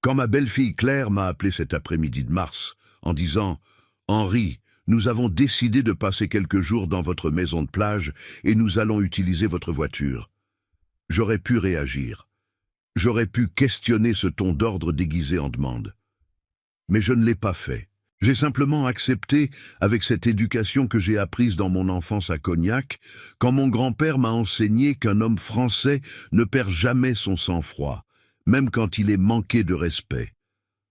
Quand ma belle-fille Claire m'a appelé cet après-midi de mars, en disant « Henri, nous avons décidé de passer quelques jours dans votre maison de plage et nous allons utiliser votre voiture », j'aurais pu réagir. J'aurais pu questionner ce ton d'ordre déguisé en demande. Mais je ne l'ai pas fait. J'ai simplement accepté, avec cette éducation que j'ai apprise dans mon enfance à Cognac, quand mon grand-père m'a enseigné qu'un homme français ne perd jamais son sang-froid, même quand il est manqué de respect.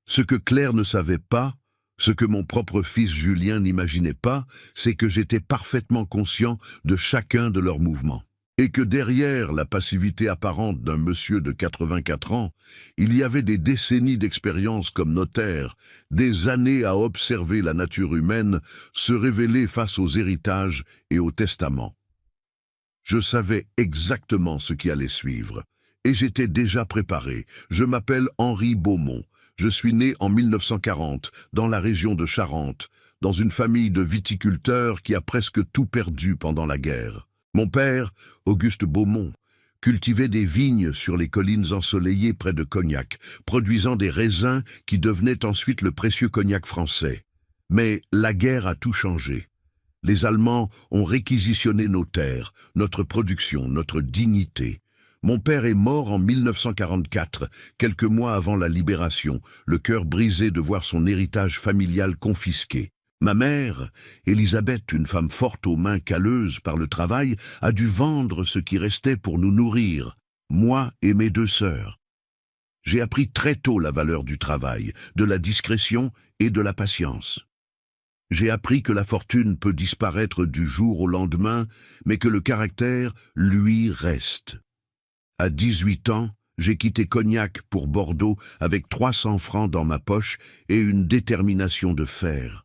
Ce que Claire ne savait pas, ce que mon propre fils Julien n'imaginait pas, c'est que j'étais parfaitement conscient de chacun de leurs mouvements. Et que derrière la passivité apparente d'un monsieur de 84 ans, il y avait des décennies d'expérience comme notaire, des années à observer la nature humaine se révéler face aux héritages et aux testaments. Je savais exactement ce qui allait suivre, et j'étais déjà préparé. Je m'appelle Henri Beaumont. Je suis né en 1940, dans la région de Charente, dans une famille de viticulteurs qui a presque tout perdu pendant la guerre. Mon père, Auguste Beaumont, cultivait des vignes sur les collines ensoleillées près de Cognac, produisant des raisins qui devenaient ensuite le précieux cognac français. Mais la guerre a tout changé. Les Allemands ont réquisitionné nos terres, notre production, notre dignité. Mon père est mort en 1944, quelques mois avant la libération, le cœur brisé de voir son héritage familial confisqué. Ma mère, Élisabeth, une femme forte aux mains calleuses par le travail, a dû vendre ce qui restait pour nous nourrir, moi et mes 2 sœurs. J'ai appris très tôt la valeur du travail, de la discrétion et de la patience. J'ai appris que la fortune peut disparaître du jour au lendemain, mais que le caractère, lui, reste. À 18 ans, j'ai quitté Cognac pour Bordeaux avec 300 francs dans ma poche et une détermination de fer.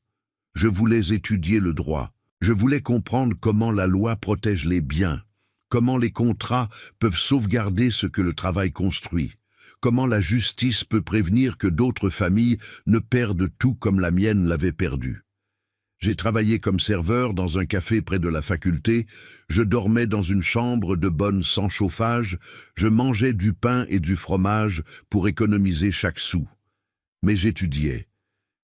Je voulais étudier le droit. Je voulais comprendre comment la loi protège les biens, comment les contrats peuvent sauvegarder ce que le travail construit, comment la justice peut prévenir que d'autres familles ne perdent tout comme la mienne l'avait perdu. J'ai travaillé comme serveur dans un café près de la faculté, je dormais dans une chambre de bonne sans chauffage, je mangeais du pain et du fromage pour économiser chaque sou. Mais j'étudiais.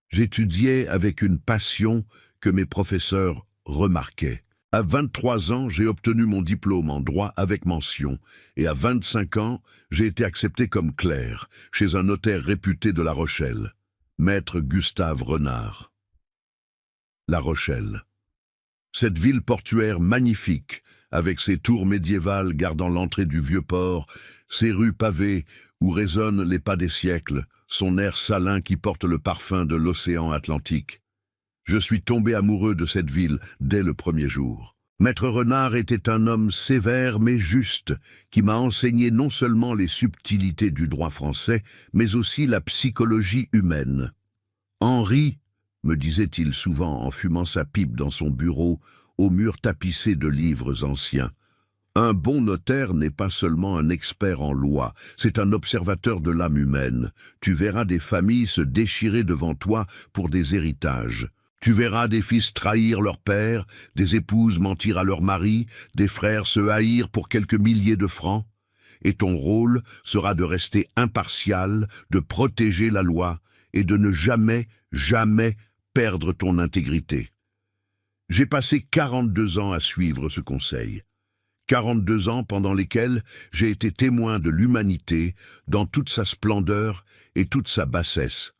J'étudiais avec une passion que mes professeurs remarquaient. À 23 ans, j'ai obtenu mon diplôme en droit avec mention, et à 25 ans, j'ai été accepté comme clerc, chez un notaire réputé de La Rochelle, maître Gustave Renard. La Rochelle. Cette ville portuaire magnifique, avec ses tours médiévales gardant l'entrée du vieux port, ses rues pavées où résonnent les pas des siècles, son air salin qui porte le parfum de l'océan Atlantique. Je suis tombé amoureux de cette ville dès le premier jour. Maître Renard était un homme sévère mais juste, qui m'a enseigné non seulement les subtilités du droit français, mais aussi la psychologie humaine. Henri, me disait-il souvent en fumant sa pipe dans son bureau, au mur tapissé de livres anciens. Un bon notaire n'est pas seulement un expert en loi, c'est un observateur de l'âme humaine. Tu verras des familles se déchirer devant toi pour des héritages. Tu verras des fils trahir leur père, des épouses mentir à leur mari, des frères se haïr pour quelques milliers de francs. Et ton rôle sera de rester impartial, de protéger la loi et de ne jamais, jamais perdre ton intégrité. J'ai passé 42 ans à suivre ce conseil. 42 ans pendant lesquels j'ai été témoin de l'humanité dans toute sa splendeur et toute sa bassesse.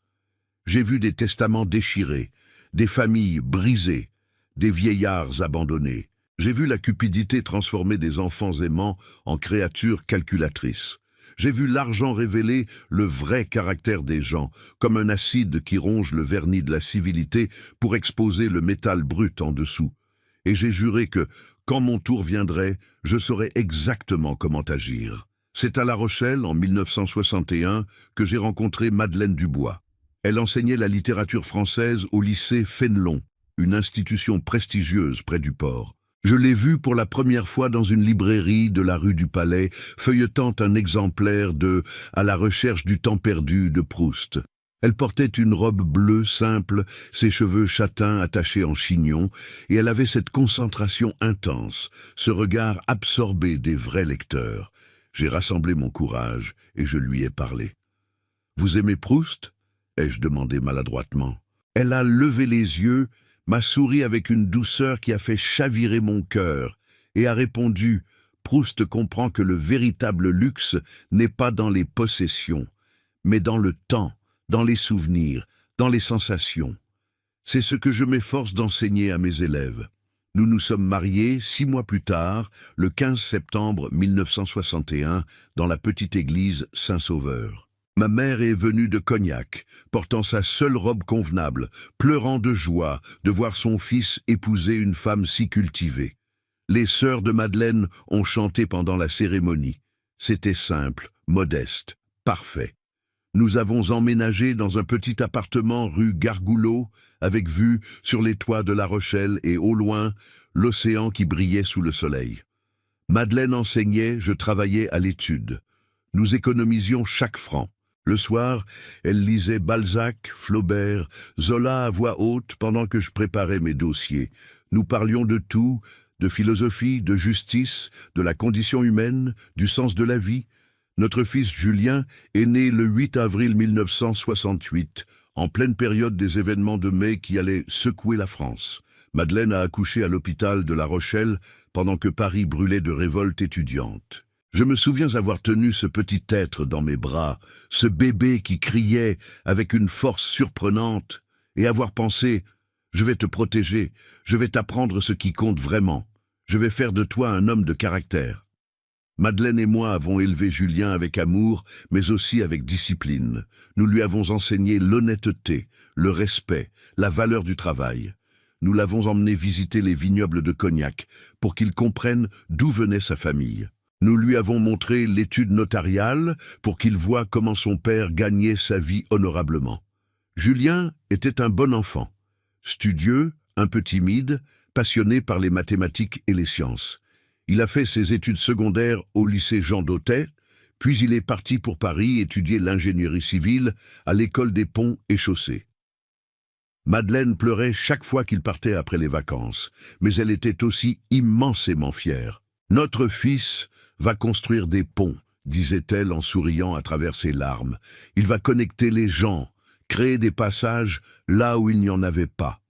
J'ai vu des testaments déchirés, des familles brisées, des vieillards abandonnés. J'ai vu la cupidité transformer des enfants aimants en créatures calculatrices. J'ai vu l'argent révéler le vrai caractère des gens, comme un acide qui ronge le vernis de la civilité pour exposer le métal brut en dessous. Et j'ai juré que, quand mon tour viendrait, je saurais exactement comment agir. C'est à La Rochelle, en 1961, que j'ai rencontré Madeleine Dubois. Elle enseignait la littérature française au lycée Fénelon, une institution prestigieuse près du port. Je l'ai vue pour la première fois dans une librairie de la rue du Palais, feuilletant un exemplaire de « À la recherche du temps perdu » de Proust. Elle portait une robe bleue simple, ses cheveux châtains attachés en chignon, et elle avait cette concentration intense, ce regard absorbé des vrais lecteurs. J'ai rassemblé mon courage et je lui ai parlé. Vous aimez Proust? Ai-je demandé maladroitement. Elle a levé les yeux, m'a souri avec une douceur qui a fait chavirer mon cœur, et a répondu « Proust comprend que le véritable luxe n'est pas dans les possessions, mais dans le temps, dans les souvenirs, dans les sensations. C'est ce que je m'efforce d'enseigner à mes élèves. » Nous nous sommes mariés 6 mois plus tard, le 15 septembre 1961, dans la petite église Saint-Sauveur. Ma mère est venue de Cognac, portant sa seule robe convenable, pleurant de joie de voir son fils épouser une femme si cultivée. Les sœurs de Madeleine ont chanté pendant la cérémonie. C'était simple, modeste, parfait. Nous avons emménagé dans un petit appartement rue Gargoulot, avec vue sur les toits de La Rochelle et au loin, l'océan qui brillait sous le soleil. Madeleine enseignait, je travaillais à l'étude. Nous économisions chaque franc. Le soir, elle lisait Balzac, Flaubert, Zola à voix haute pendant que je préparais mes dossiers. Nous parlions de tout, de philosophie, de justice, de la condition humaine, du sens de la vie. Notre fils Julien est né le 8 avril 1968, en pleine période des événements de mai qui allaient secouer la France. Madeleine a accouché à l'hôpital de La Rochelle pendant que Paris brûlait de révolte étudiante. Je me souviens avoir tenu ce petit être dans mes bras, ce bébé qui criait avec une force surprenante, et avoir pensé « Je vais te protéger, je vais t'apprendre ce qui compte vraiment, je vais faire de toi un homme de caractère. » Madeleine et moi avons élevé Julien avec amour, mais aussi avec discipline. Nous lui avons enseigné l'honnêteté, le respect, la valeur du travail. Nous l'avons emmené visiter les vignobles de Cognac pour qu'il comprenne d'où venait sa famille. Nous lui avons montré l'étude notariale pour qu'il voie comment son père gagnait sa vie honorablement. Julien était un bon enfant, studieux, un peu timide, passionné par les mathématiques et les sciences. Il a fait ses études secondaires au lycée Jean Dautet, puis il est parti pour Paris étudier l'ingénierie civile à l'école des ponts et chaussées. Madeleine pleurait chaque fois qu'il partait après les vacances, mais elle était aussi immensément fière. « Notre fils va construire des ponts », disait-elle en souriant à travers ses larmes. « Il va connecter les gens, créer des passages là où il n'y en avait pas. »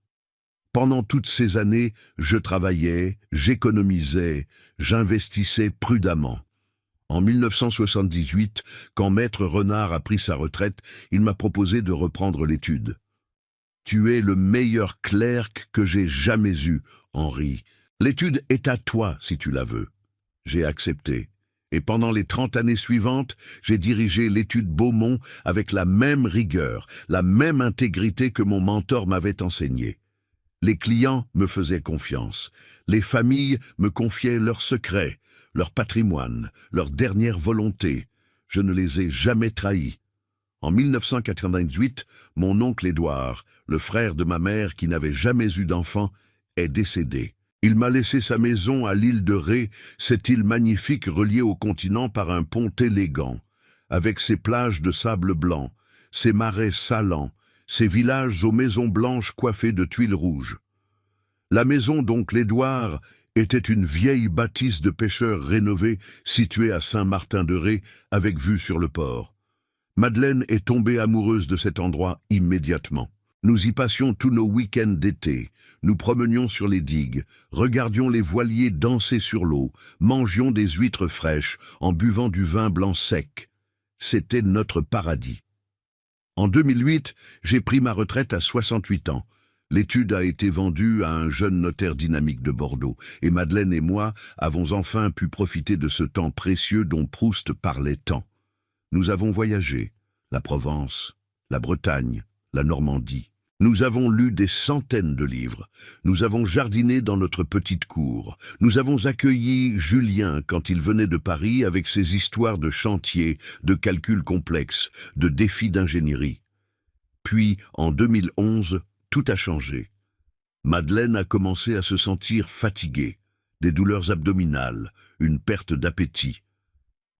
Pendant toutes ces années, je travaillais, j'économisais, j'investissais prudemment. En 1978, quand Maître Renard a pris sa retraite, il m'a proposé de reprendre l'étude. « Tu es le meilleur clerc que j'ai jamais eu, Henri. L'étude est à toi si tu la veux. » J'ai accepté. Et pendant les 30 années suivantes, j'ai dirigé l'étude Beaumont avec la même rigueur, la même intégrité que mon mentor m'avait enseignée. Les clients me faisaient confiance. Les familles me confiaient leurs secrets, leur patrimoine, leur dernière volonté. Je ne les ai jamais trahis. En 1998, mon oncle Édouard, le frère de ma mère qui n'avait jamais eu d'enfant, est décédé. Il m'a laissé sa maison à l'île de Ré, cette île magnifique reliée au continent par un pont élégant, avec ses plages de sable blanc, ses marais salants, ces villages aux maisons blanches coiffées de tuiles rouges. La maison d'oncle Édouard était une vieille bâtisse de pêcheurs rénovée située à Saint-Martin-de-Ré avec vue sur le port. Madeleine est tombée amoureuse de cet endroit immédiatement. Nous y passions tous nos week-ends d'été, nous promenions sur les digues, regardions les voiliers danser sur l'eau, mangions des huîtres fraîches en buvant du vin blanc sec. C'était notre paradis. En 2008, j'ai pris ma retraite à 68 ans. L'étude a été vendue à un jeune notaire dynamique de Bordeaux, et Madeleine et moi avons enfin pu profiter de ce temps précieux dont Proust parlait tant. Nous avons voyagé, la Provence, la Bretagne, la Normandie. Nous avons lu des centaines de livres. Nous avons jardiné dans notre petite cour. Nous avons accueilli Julien quand il venait de Paris avec ses histoires de chantier, de calculs complexes, de défis d'ingénierie. Puis, en 2011, tout a changé. Madeleine a commencé à se sentir fatiguée, des douleurs abdominales, une perte d'appétit.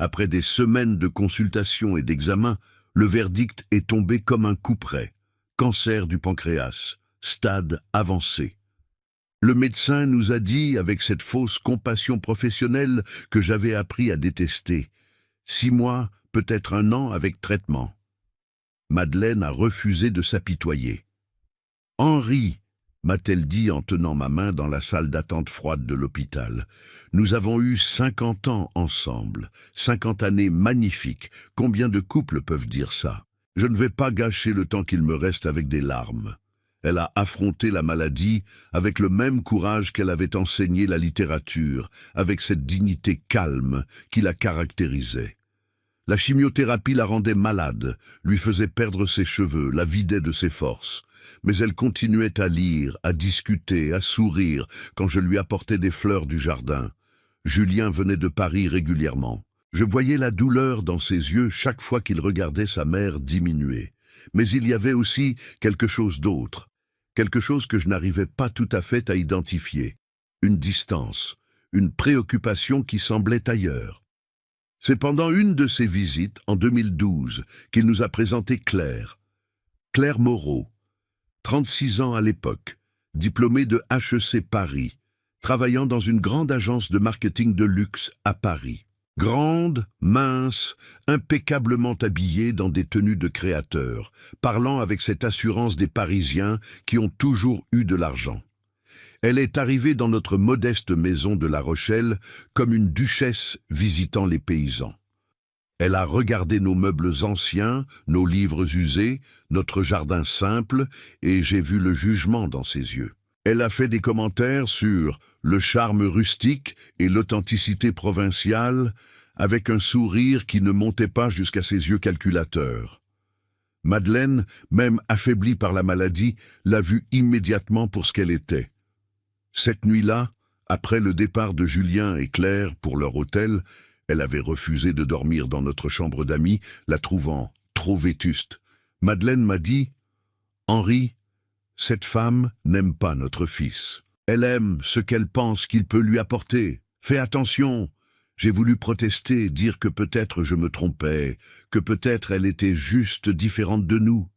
Après des semaines de consultations et d'examens, le verdict est tombé comme un couperet. Cancer du pancréas, stade avancé. Le médecin nous a dit, avec cette fausse compassion professionnelle que j'avais appris à détester, 6 mois, peut-être 1 an avec traitement. Madeleine a refusé de s'apitoyer. « Henri !» m'a-t-elle dit en tenant ma main dans la salle d'attente froide de l'hôpital. Nous avons eu 50 ans ensemble, 50 années magnifiques. Combien de couples peuvent dire ça? Je ne vais pas gâcher le temps qu'il me reste avec des larmes. Elle a affronté la maladie avec le même courage qu'elle avait enseigné la littérature, avec cette dignité calme qui la caractérisait. La chimiothérapie la rendait malade, lui faisait perdre ses cheveux, la vidait de ses forces. Mais elle continuait à lire, à discuter, à sourire quand je lui apportais des fleurs du jardin. Julien venait de Paris régulièrement. Je voyais la douleur dans ses yeux chaque fois qu'il regardait sa mère diminuer. Mais il y avait aussi quelque chose d'autre, quelque chose que je n'arrivais pas tout à fait à identifier. Une distance, une préoccupation qui semblait ailleurs. C'est pendant une de ses visites, en 2012, qu'il nous a présenté Claire. Claire Moreau, 36 ans à l'époque, diplômée de HEC Paris, travaillant dans une grande agence de marketing de luxe à Paris. Grande, mince, impeccablement habillée dans des tenues de créateur, parlant avec cette assurance des Parisiens qui ont toujours eu de l'argent. Elle est arrivée dans notre modeste maison de La Rochelle comme une duchesse visitant les paysans. Elle a regardé nos meubles anciens, nos livres usés, notre jardin simple, et j'ai vu le jugement dans ses yeux. Elle a fait des commentaires sur le charme rustique et l'authenticité provinciale, avec un sourire qui ne montait pas jusqu'à ses yeux calculateurs. Madeleine, même affaiblie par la maladie, l'a vue immédiatement pour ce qu'elle était. Cette nuit-là, après le départ de Julien et Claire pour leur hôtel, elle avait refusé de dormir dans notre chambre d'amis, la trouvant trop vétuste. Madeleine m'a dit « Henri, cette femme n'aime pas notre fils. Elle aime ce qu'elle pense qu'il peut lui apporter. Fais attention !» J'ai voulu protester, dire que peut-être je me trompais, que peut-être elle était juste différente de nous.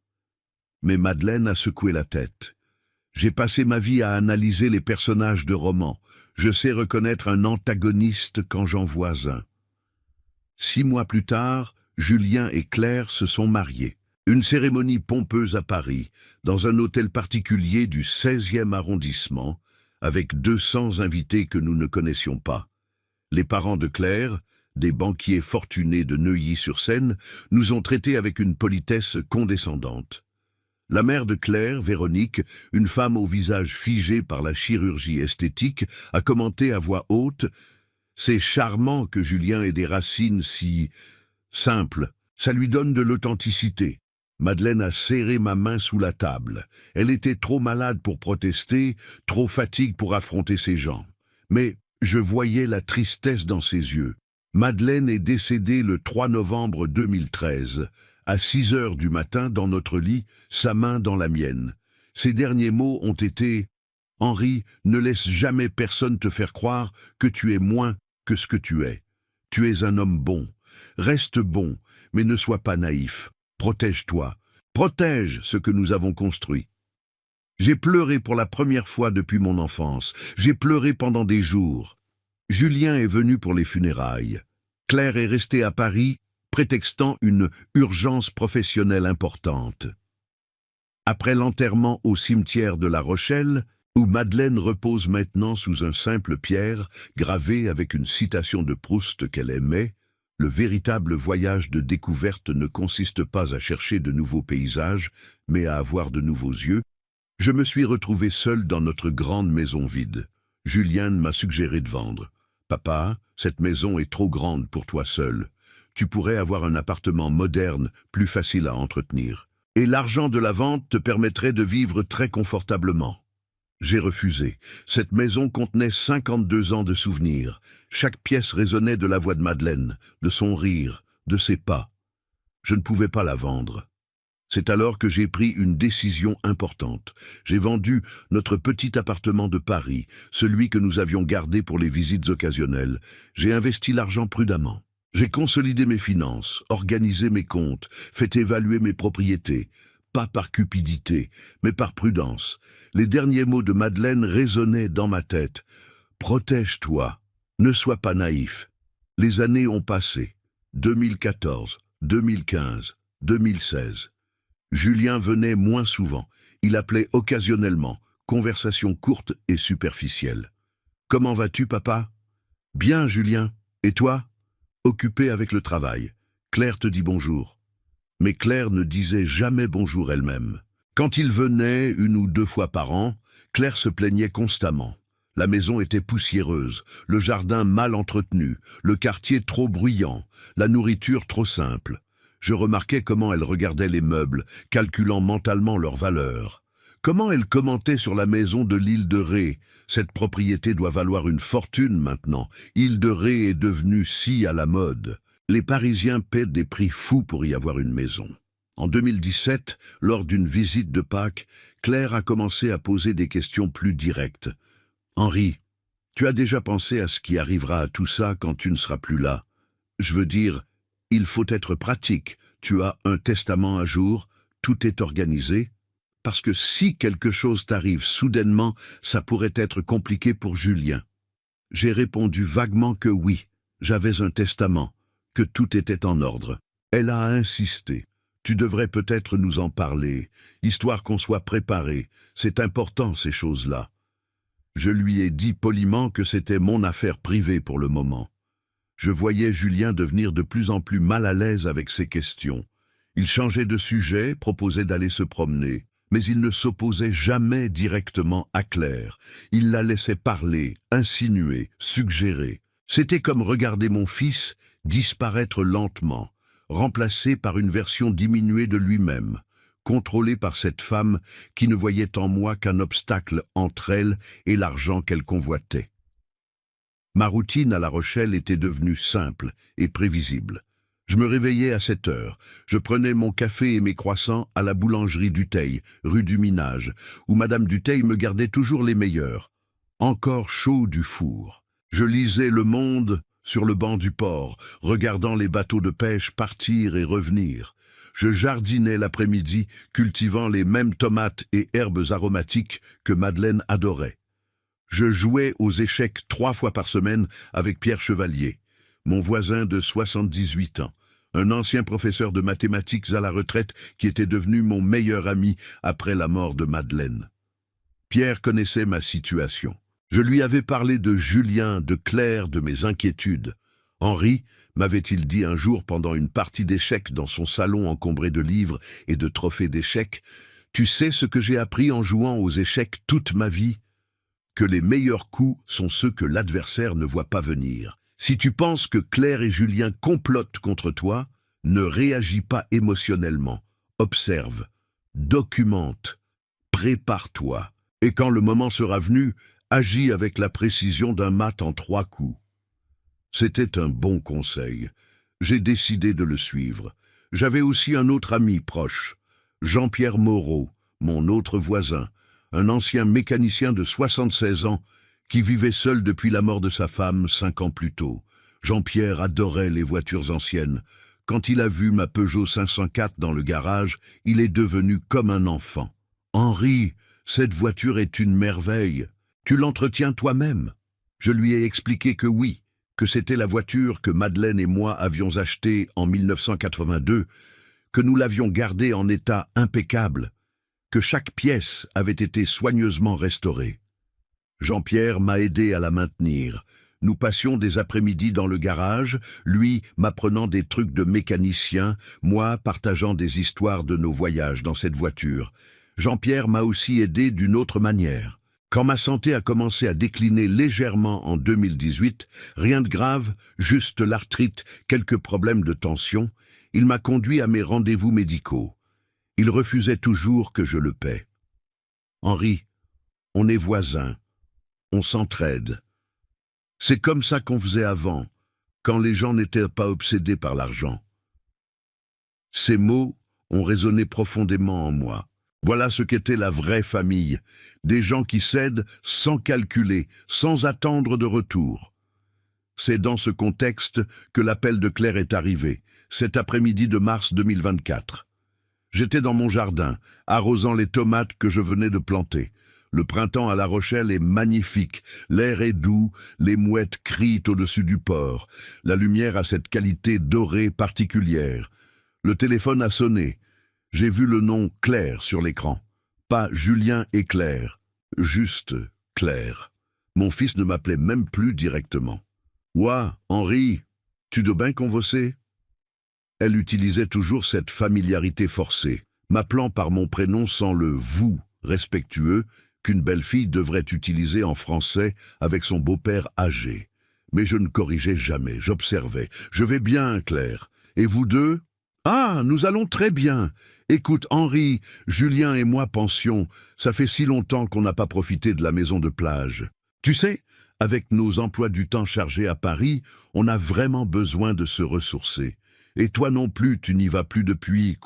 Mais Madeleine a secoué la tête. J'ai passé ma vie à analyser les personnages de romans. Je sais reconnaître un antagoniste quand j'en vois un. 6 mois plus tard, Julien et Claire se sont mariés. Une cérémonie pompeuse à Paris, dans un hôtel particulier du 16e arrondissement, avec 200 invités que nous ne connaissions pas. Les parents de Claire, des banquiers fortunés de Neuilly-sur-Seine, nous ont traités avec une politesse condescendante. La mère de Claire, Véronique, une femme au visage figé par la chirurgie esthétique, a commenté à voix haute « C'est charmant que Julien ait des racines si simples, ça lui donne de l'authenticité. » Madeleine a serré ma main sous la table. Elle était trop malade pour protester, trop fatiguée pour affronter ces gens. Mais je voyais la tristesse dans ses yeux. Madeleine est décédée le 3 novembre 2013. À 6 heures du matin, dans notre lit, sa main dans la mienne. Ses derniers mots ont été « Henri, ne laisse jamais personne te faire croire que tu es moins que ce que tu es. Tu es un homme bon. Reste bon, mais ne sois pas naïf. Protège-toi. Protège ce que nous avons construit. » J'ai pleuré pour la première fois depuis mon enfance. J'ai pleuré pendant des jours. Julien est venu pour les funérailles. Claire est restée à Paris, prétextant une urgence professionnelle importante. Après l'enterrement au cimetière de La Rochelle, où Madeleine repose maintenant sous un simple pierre gravé avec une citation de Proust qu'elle aimait, le véritable voyage de découverte ne consiste pas à chercher de nouveaux paysages, mais à avoir de nouveaux yeux. Je me suis retrouvé seul dans notre grande maison vide. Julien m'a suggéré de vendre. « Papa, cette maison est trop grande pour toi seul. Tu pourrais avoir un appartement moderne, plus facile à entretenir. Et l'argent de la vente te permettrait de vivre très confortablement. » J'ai refusé. Cette maison contenait 52 ans de souvenirs. Chaque pièce résonnait de la voix de Madeleine, de son rire, de ses pas. Je ne pouvais pas la vendre. C'est alors que j'ai pris une décision importante. J'ai vendu notre petit appartement de Paris, celui que nous avions gardé pour les visites occasionnelles. J'ai investi l'argent prudemment. J'ai consolidé mes finances, organisé mes comptes, fait évaluer mes propriétés. Pas par cupidité, mais par prudence. Les derniers mots de Madeleine résonnaient dans ma tête. « Protège-toi, ne sois pas naïf. » Les années ont passé. 2014, 2015, 2016. Julien venait moins souvent. Il appelait occasionnellement, conversation courte et superficielle. « Comment vas-tu, papa ?»« Bien, Julien. Et toi ?»« Occupé avec le travail. Claire te dit bonjour. » Mais Claire ne disait jamais bonjour elle-même. Quand il venait 1 ou 2 fois par an, Claire se plaignait constamment. La maison était poussiéreuse, le jardin mal entretenu, le quartier trop bruyant, la nourriture trop simple. Je remarquais comment elle regardait les meubles, calculant mentalement leur valeur. Comment elle commentait sur la maison de l'île de Ré. Cette propriété doit valoir une fortune maintenant. Île de Ré est devenue si à la mode. Les Parisiens paient des prix fous pour y avoir une maison. En 2017, lors d'une visite de Pâques, Claire a commencé à poser des questions plus directes. « Henri, tu as déjà pensé à ce qui arrivera à tout ça quand tu ne seras plus là? Je veux dire, il faut être pratique. Tu as un testament à jour, tout est organisé. Parce que si quelque chose t'arrive soudainement, ça pourrait être compliqué pour Julien. » J'ai répondu vaguement que oui, j'avais un testament, que tout était en ordre. Elle a insisté. « Tu devrais peut-être nous en parler, histoire qu'on soit préparé. C'est important ces choses-là. » Je lui ai dit poliment que c'était mon affaire privée pour le moment. Je voyais Julien devenir de plus en plus mal à l'aise avec ces questions. Il changeait de sujet, proposait d'aller se promener, mais il ne s'opposait jamais directement à Claire. Il la laissait parler, insinuer, suggérer. C'était comme regarder mon fils disparaître lentement, remplacé par une version diminuée de lui-même, contrôlé par cette femme qui ne voyait en moi qu'un obstacle entre elle et l'argent qu'elle convoitait. Ma routine à La Rochelle était devenue simple et prévisible. Je me réveillais à 7 heures. Je prenais mon café et mes croissants à la boulangerie Dutheil, rue du Minage, où Madame Dutheil me gardait toujours les meilleurs, encore chauds du four. Je lisais Le Monde sur le banc du port, regardant les bateaux de pêche partir et revenir. Je jardinais l'après-midi, cultivant les mêmes tomates et herbes aromatiques que Madeleine adorait. Je jouais aux échecs 3 fois par semaine avec Pierre Chevalier, mon voisin de 78 ans, un ancien professeur de mathématiques à la retraite qui était devenu mon meilleur ami après la mort de Madeleine. Pierre connaissait ma situation. Je lui avais parlé de Julien, de Claire, de mes inquiétudes. Henri, m'avait-il dit un jour pendant une partie d'échecs dans son salon encombré de livres et de trophées d'échecs, « Tu sais ce que j'ai appris en jouant aux échecs toute ma vie ? Que les meilleurs coups sont ceux que l'adversaire ne voit pas venir. Si tu penses que Claire et Julien complotent contre toi, ne réagis pas émotionnellement. Observe, documente, prépare-toi. Et quand le moment sera venu, agis avec la précision d'un mat en 3 coups. » C'était un bon conseil. J'ai décidé de le suivre. J'avais aussi un autre ami proche, Jean-Pierre Moreau, mon autre voisin, un ancien mécanicien de 76 ans qui vivait seul depuis la mort de sa femme 5 ans plus tôt. Jean-Pierre adorait les voitures anciennes. Quand il a vu ma Peugeot 504 dans le garage, il est devenu comme un enfant. « Henri, cette voiture est une merveille. Tu l'entretiens toi-même ?» Je lui ai expliqué que oui, que c'était la voiture que Madeleine et moi avions achetée en 1982, que nous l'avions gardée en état impeccable, que chaque pièce avait été soigneusement restaurée. Jean-Pierre m'a aidé à la maintenir. Nous passions des après-midi dans le garage, lui m'apprenant des trucs de mécanicien, moi partageant des histoires de nos voyages dans cette voiture. Jean-Pierre m'a aussi aidé d'une autre manière. Quand ma santé a commencé à décliner légèrement en 2018, rien de grave, juste l'arthrite, quelques problèmes de tension, il m'a conduit à mes rendez-vous médicaux. Il refusait toujours que je le paie. « Henri, on est voisins, on s'entraide. C'est comme ça qu'on faisait avant, quand les gens n'étaient pas obsédés par l'argent. » Ces mots ont résonné profondément en moi. Voilà ce qu'était la vraie famille, des gens qui s'aident sans calculer, sans attendre de retour. C'est dans ce contexte que l'appel de Claire est arrivé, cet après-midi de mars 2024. J'étais dans mon jardin, arrosant les tomates que je venais de planter. Le printemps à La Rochelle est magnifique, l'air est doux, les mouettes crient au-dessus du port. La lumière a cette qualité dorée particulière. Le téléphone a sonné. J'ai vu le nom Claire sur l'écran. Pas Julien et Claire, juste Claire. Mon fils ne m'appelait même plus directement. « Ouah, Henri, tu dois bien convosser ?» Elle utilisait toujours cette familiarité forcée, m'appelant par mon prénom sans le « vous » respectueux qu'une belle fille devrait utiliser en français avec son beau-père âgé. Mais je ne corrigeais jamais, j'observais. « Je vais bien, Claire. Et vous deux ?»« Ah, nous allons très bien. Écoute, Henri, Julien et moi pensions. Ça fait si longtemps qu'on n'a pas profité de la maison de plage. Tu sais, avec nos emplois du temps chargés à Paris, on a vraiment besoin de se ressourcer. Et toi non plus, tu n'y vas plus depuis,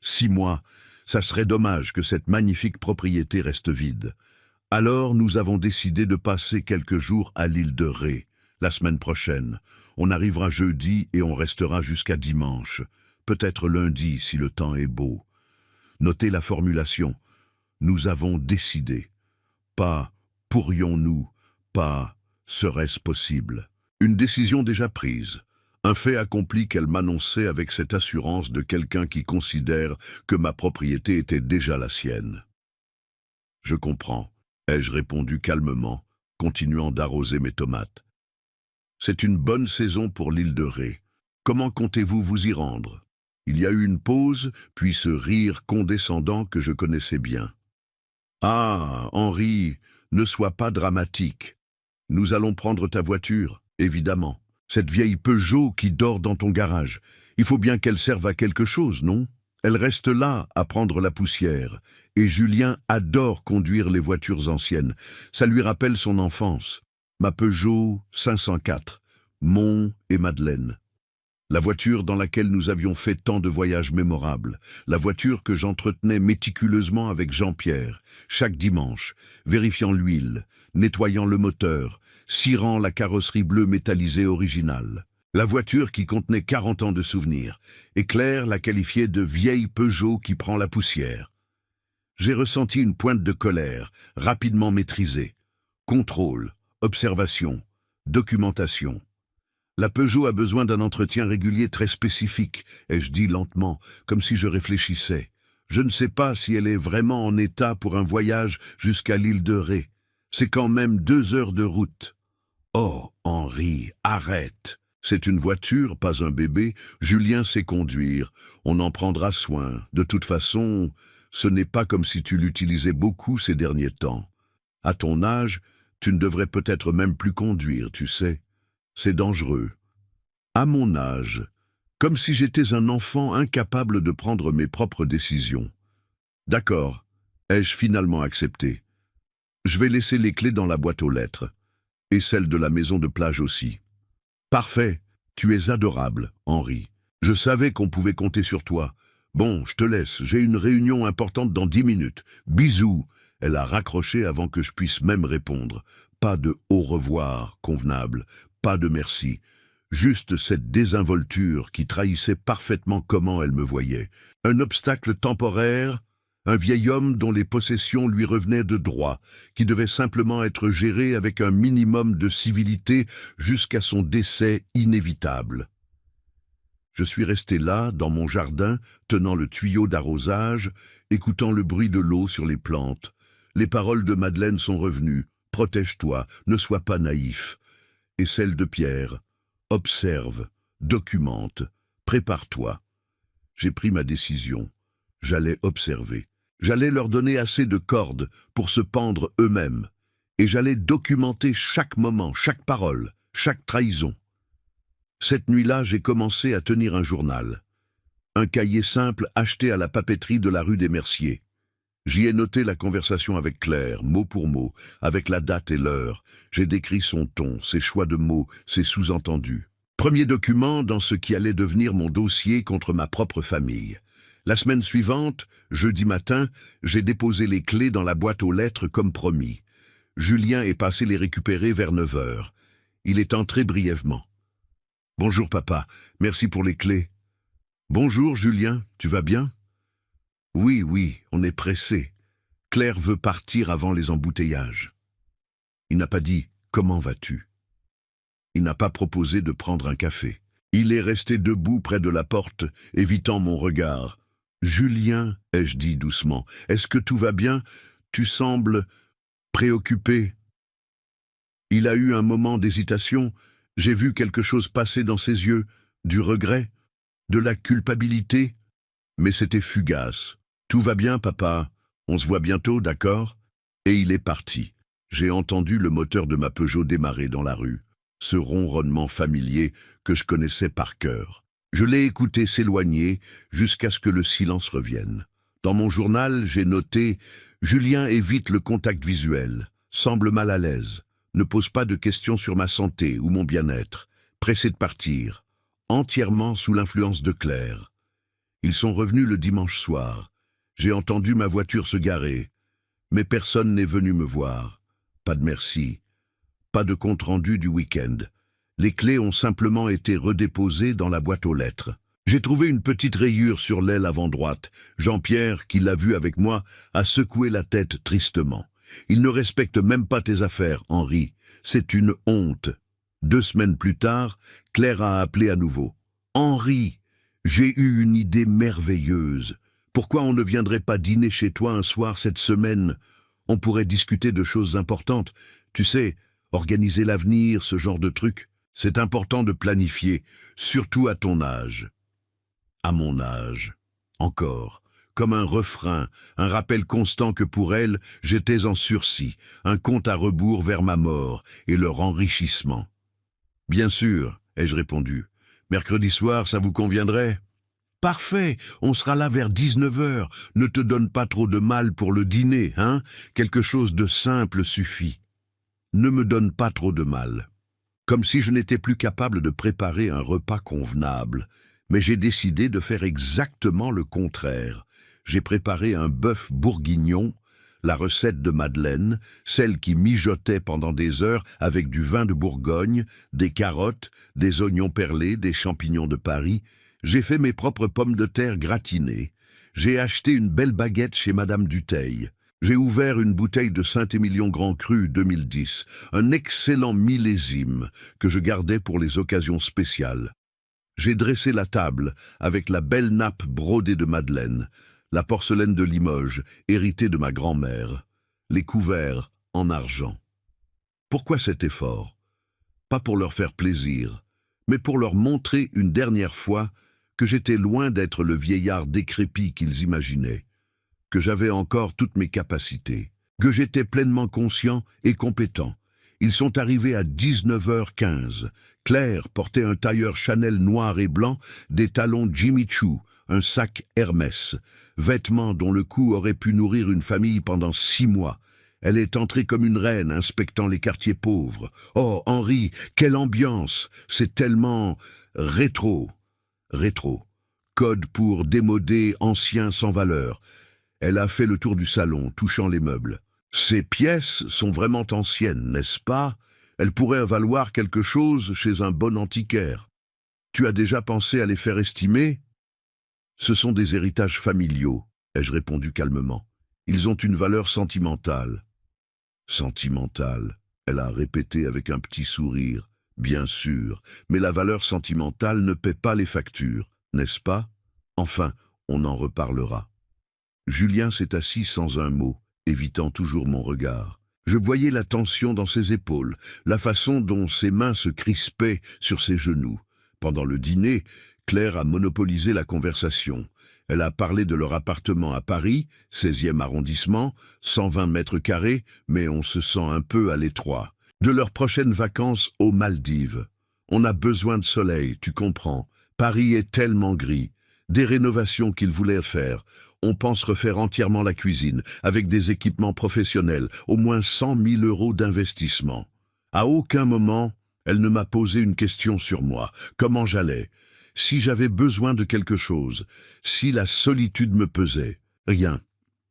6 mois. Ça serait dommage que cette magnifique propriété reste vide. Alors nous avons décidé de passer quelques jours à l'île de Ré, la semaine prochaine. On arrivera jeudi et on restera jusqu'à dimanche. Peut-être lundi si le temps est beau. Notez la formulation. Nous avons décidé. Pas pourrions-nous, pas serait-ce possible. Une décision déjà prise. Un fait accompli qu'elle m'annonçait avec cette assurance de quelqu'un qui considère que ma propriété était déjà la sienne. « Je comprends », ai-je répondu calmement, continuant d'arroser mes tomates. « C'est une bonne saison pour l'île de Ré. Comment comptez-vous vous y rendre ?» Il y a eu une pause, puis ce rire condescendant que je connaissais bien. « Ah, Henri, ne sois pas dramatique. Nous allons prendre ta voiture, évidemment. Cette vieille Peugeot qui dort dans ton garage. Il faut bien qu'elle serve à quelque chose, non? Elle reste là à prendre la poussière. Et Julien adore conduire les voitures anciennes. Ça lui rappelle son enfance. Ma Peugeot 504, Mont et Madeleine. La voiture dans laquelle nous avions fait tant de voyages mémorables. La voiture que j'entretenais méticuleusement avec Jean-Pierre, chaque dimanche, vérifiant l'huile, nettoyant le moteur, cirant la carrosserie bleue métallisée originale. La voiture qui contenait 40 ans de souvenirs, et Claire la qualifiait de vieille Peugeot qui prend la poussière. J'ai ressenti une pointe de colère, rapidement maîtrisée. Contrôle, observation, documentation. La Peugeot a besoin d'un entretien régulier très spécifique, ai-je dit lentement, comme si je réfléchissais. Je ne sais pas si elle est vraiment en état pour un voyage jusqu'à l'île de Ré. C'est quand même 2 heures de route. Oh, Henri, arrête. C'est une voiture, pas un bébé. Julien sait conduire. On en prendra soin. De toute façon, ce n'est pas comme si tu l'utilisais beaucoup ces derniers temps. À ton âge, tu ne devrais peut-être même plus conduire, tu sais. C'est dangereux. À mon âge, comme si j'étais un enfant incapable de prendre mes propres décisions. D'accord, ai-je finalement accepté. Je vais laisser les clés dans la boîte aux lettres, et celle de la maison de plage aussi. Parfait, tu es adorable, Henri. Je savais qu'on pouvait compter sur toi. Bon, je te laisse, j'ai une réunion importante dans 10 minutes. Bisous. Elle a raccroché avant que je puisse même répondre. Pas de au revoir convenable. Pas de merci, juste cette désinvolture qui trahissait parfaitement comment elle me voyait. Un obstacle temporaire, un vieil homme dont les possessions lui revenaient de droit, qui devait simplement être géré avec un minimum de civilité jusqu'à son décès inévitable. Je suis resté là, dans mon jardin, tenant le tuyau d'arrosage, écoutant le bruit de l'eau sur les plantes. Les paroles de Madeleine sont revenues. « Protège-toi, ne sois pas naïf. » Et celle de Pierre. Observe, documente, prépare-toi. J'ai pris ma décision. J'allais observer. J'allais leur donner assez de cordes pour se pendre eux-mêmes. Et j'allais documenter chaque moment, chaque parole, chaque trahison. Cette nuit-là, j'ai commencé à tenir un journal. Un cahier simple acheté à la papeterie de la rue des Merciers. J'y ai noté la conversation avec Claire, mot pour mot, avec la date et l'heure. J'ai décrit son ton, ses choix de mots, ses sous-entendus. Premier document dans ce qui allait devenir mon dossier contre ma propre famille. La semaine suivante, jeudi matin, j'ai déposé les clés dans la boîte aux lettres comme promis. Julien est passé les récupérer vers 9 heures. Il est entré brièvement. « Bonjour papa, merci pour les clés. »« Bonjour Julien, tu vas bien ?»« Oui, on est pressé. Claire veut partir avant les embouteillages. » Il n'a pas dit « Comment vas-tu » Il n'a pas proposé de prendre un café. Il est resté debout près de la porte, évitant mon regard. Julien, ai-je dit doucement, est-ce que tout va bien? Tu sembles préoccupé. Il a eu un moment d'hésitation. J'ai vu quelque chose passer dans ses yeux, du regret, de la culpabilité, mais c'était fugace. Tout va bien, papa. On se voit bientôt, d'accord? Et il est parti. J'ai entendu le moteur de ma Peugeot démarrer dans la rue, ce ronronnement familier que je connaissais par cœur. Je l'ai écouté s'éloigner jusqu'à ce que le silence revienne. Dans mon journal, j'ai noté « Julien évite le contact visuel, semble mal à l'aise, ne pose pas de questions sur ma santé ou mon bien-être, pressé de partir, entièrement sous l'influence de Claire. » Ils sont revenus le dimanche soir. J'ai entendu ma voiture se garer, mais personne n'est venu me voir. Pas de merci, pas de compte-rendu du week-end. Les clés ont simplement été redéposées dans la boîte aux lettres. J'ai trouvé une petite rayure sur l'aile avant droite. Jean-Pierre, qui l'a vu avec moi, a secoué la tête tristement. Il ne respecte même pas tes affaires, Henri. C'est une honte. 2 semaines plus tard, Claire a appelé à nouveau. Henri, j'ai eu une idée merveilleuse. Pourquoi on ne viendrait pas dîner chez toi un soir cette semaine? On pourrait discuter de choses importantes. Tu sais, organiser l'avenir, ce genre de truc. C'est important de planifier, surtout à ton âge. À mon âge. Encore. Comme un refrain, un rappel constant que pour elle, j'étais en sursis, un compte à rebours vers ma mort et leur enrichissement. Bien sûr, ai-je répondu. Mercredi soir, ça vous conviendrait? Parfait, on sera là vers 19h. Ne te donne pas trop de mal pour le dîner, hein? Quelque chose de simple suffit. Ne me donne pas trop de mal. Comme si je n'étais plus capable de préparer un repas convenable. Mais j'ai décidé de faire exactement le contraire. J'ai préparé un bœuf bourguignon, la recette de Madeleine, celle qui mijotait pendant des heures avec du vin de Bourgogne, des carottes, des oignons perlés, des champignons de Paris. J'ai fait mes propres pommes de terre gratinées. J'ai acheté une belle baguette chez Madame Dutheil. J'ai ouvert une bouteille de Saint-Émilion Grand Cru 2010, un excellent millésime que je gardais pour les occasions spéciales. J'ai dressé la table avec la belle nappe brodée de Madeleine, la porcelaine de Limoges, héritée de ma grand-mère, les couverts en argent. Pourquoi cet effort? Pas pour leur faire plaisir, mais pour leur montrer une dernière fois que j'étais loin d'être le vieillard décrépit qu'ils imaginaient, que j'avais encore toutes mes capacités, que j'étais pleinement conscient et compétent. Ils sont arrivés à 19h15. Claire portait un tailleur Chanel noir et blanc, des talons Jimmy Choo, un sac Hermès, vêtements dont le coût aurait pu nourrir une famille pendant 6 mois. Elle est entrée comme une reine, inspectant les quartiers pauvres. Oh, Henri, quelle ambiance! C'est tellement rétro. Rétro. Code pour démodé, ancien, sans valeur. Elle a fait le tour du salon, touchant les meubles. Ces pièces sont vraiment anciennes, n'est-ce pas? Elles pourraient valoir quelque chose chez un bon antiquaire. Tu as déjà pensé à les faire estimer? Ce sont des héritages familiaux, ai-je répondu calmement. Ils ont une valeur sentimentale. Sentimentale, elle a répété avec un petit sourire. Bien sûr, mais la valeur sentimentale ne paie pas les factures, n'est-ce pas? Enfin, on en reparlera. Julien s'est assis sans un mot, évitant toujours mon regard. Je voyais la tension dans ses épaules, la façon dont ses mains se crispaient sur ses genoux. Pendant le dîner, Claire a monopolisé la conversation. Elle a parlé de leur appartement à Paris, 16e arrondissement, 120 mètres carrés, mais on se sent un peu à l'étroit. De leurs prochaines vacances aux Maldives. On a besoin de soleil, tu comprends. Paris est tellement gris. Des rénovations qu'ils voulaient faire. On pense refaire entièrement la cuisine, avec des équipements professionnels, au moins 100 000 € d'investissement. À aucun moment, elle ne m'a posé une question sur moi, comment j'allais, si j'avais besoin de quelque chose, si la solitude me pesait. Rien.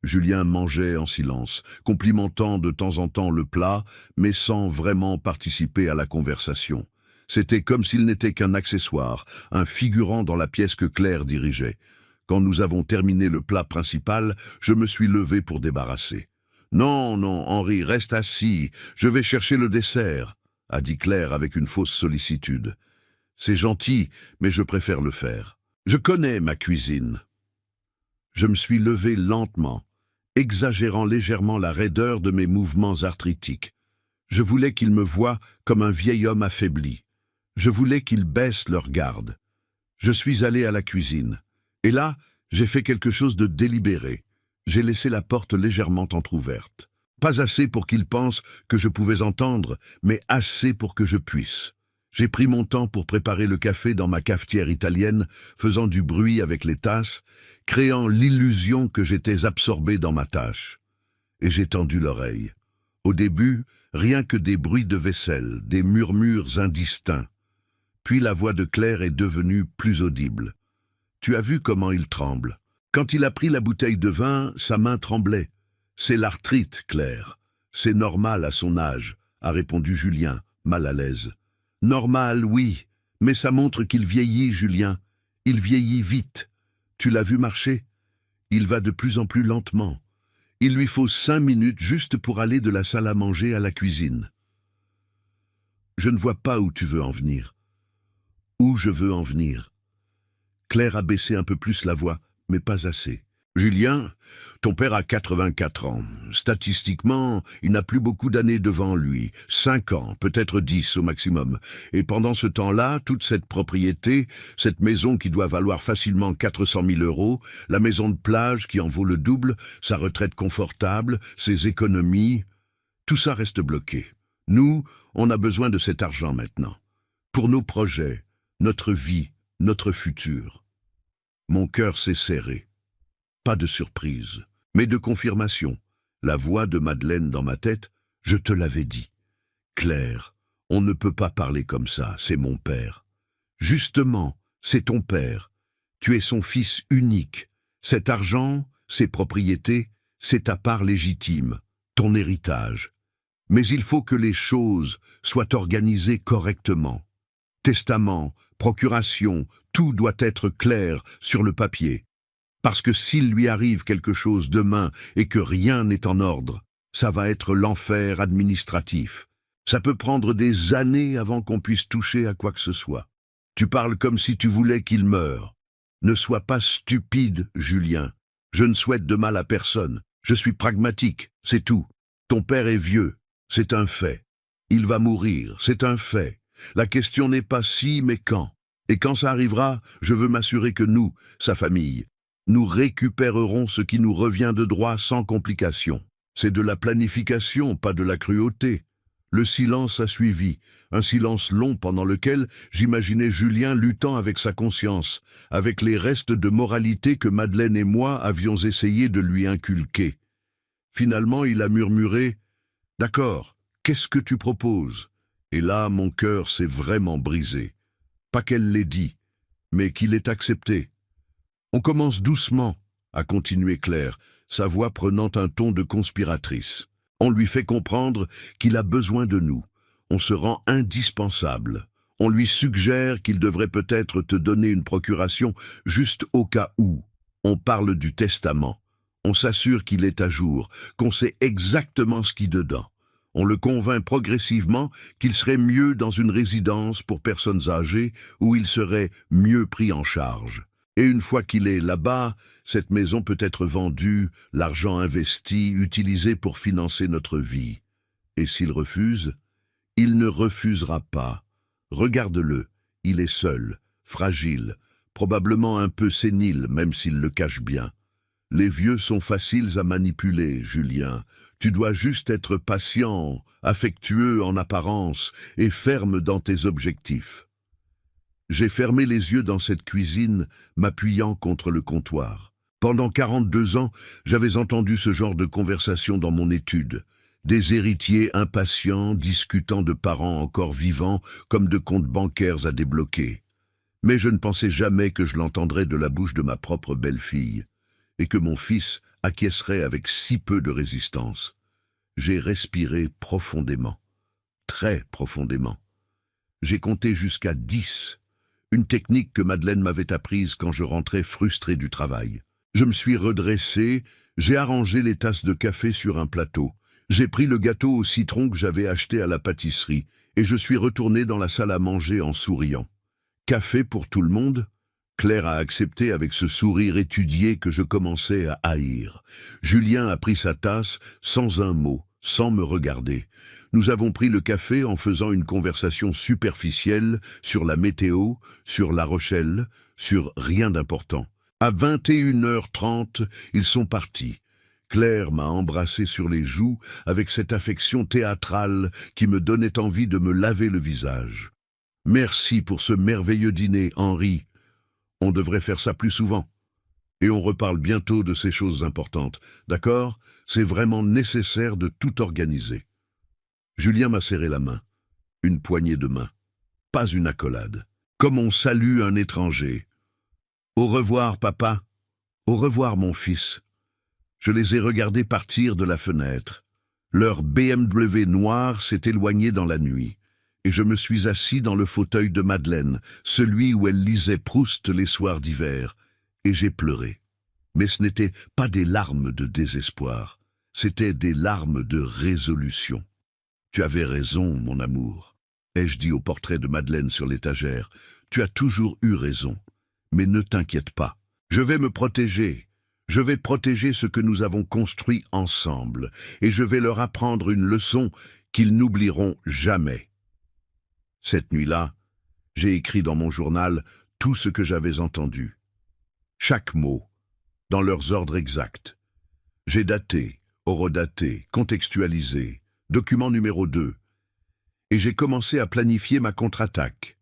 Julien mangeait en silence, complimentant de temps en temps le plat, mais sans vraiment participer à la conversation. C'était comme s'il n'était qu'un accessoire, un figurant dans la pièce que Claire dirigeait. Quand nous avons terminé le plat principal, je me suis levé pour débarrasser. « Non, non, Henri, reste assis, je vais chercher le dessert », a dit Claire avec une fausse sollicitude. « C'est gentil, mais je préfère le faire. Je connais ma cuisine. » Je me suis levé lentement, exagérant légèrement la raideur de mes mouvements arthritiques. Je voulais qu'ils me voient comme un vieil homme affaibli. Je voulais qu'ils baissent leur garde. Je suis allé à la cuisine. Et là, j'ai fait quelque chose de délibéré. J'ai laissé la porte légèrement entr'ouverte. Pas assez pour qu'ils pensent que je pouvais entendre, mais assez pour que je puisse. J'ai pris mon temps pour préparer le café dans ma cafetière italienne, faisant du bruit avec les tasses, créant l'illusion que j'étais absorbé dans ma tâche. Et j'ai tendu l'oreille. Au début, rien que des bruits de vaisselle, des murmures indistincts. Puis la voix de Claire est devenue plus audible. Tu as vu comment il tremble. Quand il a pris la bouteille de vin, sa main tremblait. C'est l'arthrite, Claire. C'est normal à son âge, a répondu Julien, mal à l'aise. Normal, oui, mais ça montre qu'il vieillit, Julien. Il vieillit vite. Tu l'as vu marcher? Il va de plus en plus lentement. Il lui faut 5 minutes juste pour aller de la salle à manger à la cuisine. Je ne vois pas où tu veux en venir. Où je veux en venir. Claire a baissé un peu plus la voix, mais pas assez. Julien, ton père a 84 ans. Statistiquement, il n'a plus beaucoup d'années devant lui. 5 ans, peut-être 10 au maximum. Et pendant ce temps-là, toute cette propriété, cette maison qui doit valoir facilement 400 000 €, la maison de plage qui en vaut le double, sa retraite confortable, ses économies, tout ça reste bloqué. Nous, on a besoin de cet argent maintenant. Pour nos projets, notre vie, notre futur. Mon cœur s'est serré. Pas de surprise, mais de confirmation. La voix de Madeleine dans ma tête, je te l'avais dit. Claire, on ne peut pas parler comme ça, c'est mon père. Justement, c'est ton père. Tu es son fils unique. Cet argent, ces propriétés, c'est ta part légitime, ton héritage. Mais il faut que les choses soient organisées correctement. Testament, procuration, tout doit être clair sur le papier. Parce que s'il lui arrive quelque chose demain et que rien n'est en ordre, ça va être l'enfer administratif. Ça peut prendre des années avant qu'on puisse toucher à quoi que ce soit. Tu parles comme si tu voulais qu'il meure. Ne sois pas stupide, Julien. Je ne souhaite de mal à personne. Je suis pragmatique, c'est tout. Ton père est vieux, c'est un fait. Il va mourir, c'est un fait. La question n'est pas si, mais quand. Et quand ça arrivera, je veux m'assurer que nous, sa famille, nous récupérerons ce qui nous revient de droit sans complication. C'est de la planification, pas de la cruauté. Le silence a suivi, un silence long pendant lequel j'imaginais Julien luttant avec sa conscience, avec les restes de moralité que Madeleine et moi avions essayé de lui inculquer. Finalement, il a murmuré « D'accord, qu'est-ce que tu proposes ?» Et là, mon cœur s'est vraiment brisé. Pas qu'elle l'ait dit, mais qu'il ait accepté. On commence doucement, a continué Claire, sa voix prenant un ton de conspiratrice. On lui fait comprendre qu'il a besoin de nous. On se rend indispensable. On lui suggère qu'il devrait peut-être te donner une procuration juste au cas où. On parle du testament. On s'assure qu'il est à jour, qu'on sait exactement ce qui dedans. On le convainc progressivement qu'il serait mieux dans une résidence pour personnes âgées où il serait mieux pris en charge. Et une fois qu'il est là-bas, cette maison peut être vendue, l'argent investi, utilisé pour financer notre vie. Et s'il refuse, il ne refusera pas. Regarde-le, il est seul, fragile, probablement un peu sénile, même s'il le cache bien. Les vieux sont faciles à manipuler, Julien. Tu dois juste être patient, affectueux en apparence et ferme dans tes objectifs. J'ai fermé les yeux dans cette cuisine, m'appuyant contre le comptoir. Pendant 42 ans, j'avais entendu ce genre de conversation dans mon étude. Des héritiers impatients discutant de parents encore vivants comme de comptes bancaires à débloquer. Mais je ne pensais jamais que je l'entendrais de la bouche de ma propre belle-fille, et que mon fils acquiescerait avec si peu de résistance. J'ai respiré profondément, très profondément. J'ai compté jusqu'à 10, une technique que Madeleine m'avait apprise quand je rentrais frustré du travail. Je me suis redressé, j'ai arrangé les tasses de café sur un plateau. J'ai pris le gâteau au citron que j'avais acheté à la pâtisserie et je suis retourné dans la salle à manger en souriant. Café pour tout le monde? Claire a accepté avec ce sourire étudié que je commençais à haïr. Julien a pris sa tasse sans un mot, sans me regarder. Nous avons pris le café en faisant une conversation superficielle sur la météo, sur La Rochelle, sur rien d'important. À 21h30, ils sont partis. Claire m'a embrassé sur les joues avec cette affection théâtrale qui me donnait envie de me laver le visage. « Merci pour ce merveilleux dîner, Henri. On devrait faire ça plus souvent. Et on reparle bientôt de ces choses importantes. D'accord? C'est vraiment nécessaire de tout organiser. » Julien m'a serré la main. Une poignée de main. Pas une accolade. Comme on salue un étranger. « Au revoir, papa. Au revoir, mon fils. » Je les ai regardés partir de la fenêtre. Leur BMW noir s'est éloigné dans la nuit. Et je me suis assis dans le fauteuil de Madeleine, celui où elle lisait Proust les soirs d'hiver, et j'ai pleuré. Mais ce n'étaient pas des larmes de désespoir, c'étaient des larmes de résolution. « Tu avais raison, mon amour, » ai-je dit au portrait de Madeleine sur l'étagère. « Tu as toujours eu raison, mais ne t'inquiète pas. Je vais me protéger. Je vais protéger ce que nous avons construit ensemble, et je vais leur apprendre une leçon qu'ils n'oublieront jamais. » Cette nuit-là, j'ai écrit dans mon journal tout ce que j'avais entendu. Chaque mot, dans leurs ordres exacts. J'ai daté, horodaté, contextualisé, document numéro 2. Et j'ai commencé à planifier ma contre-attaque.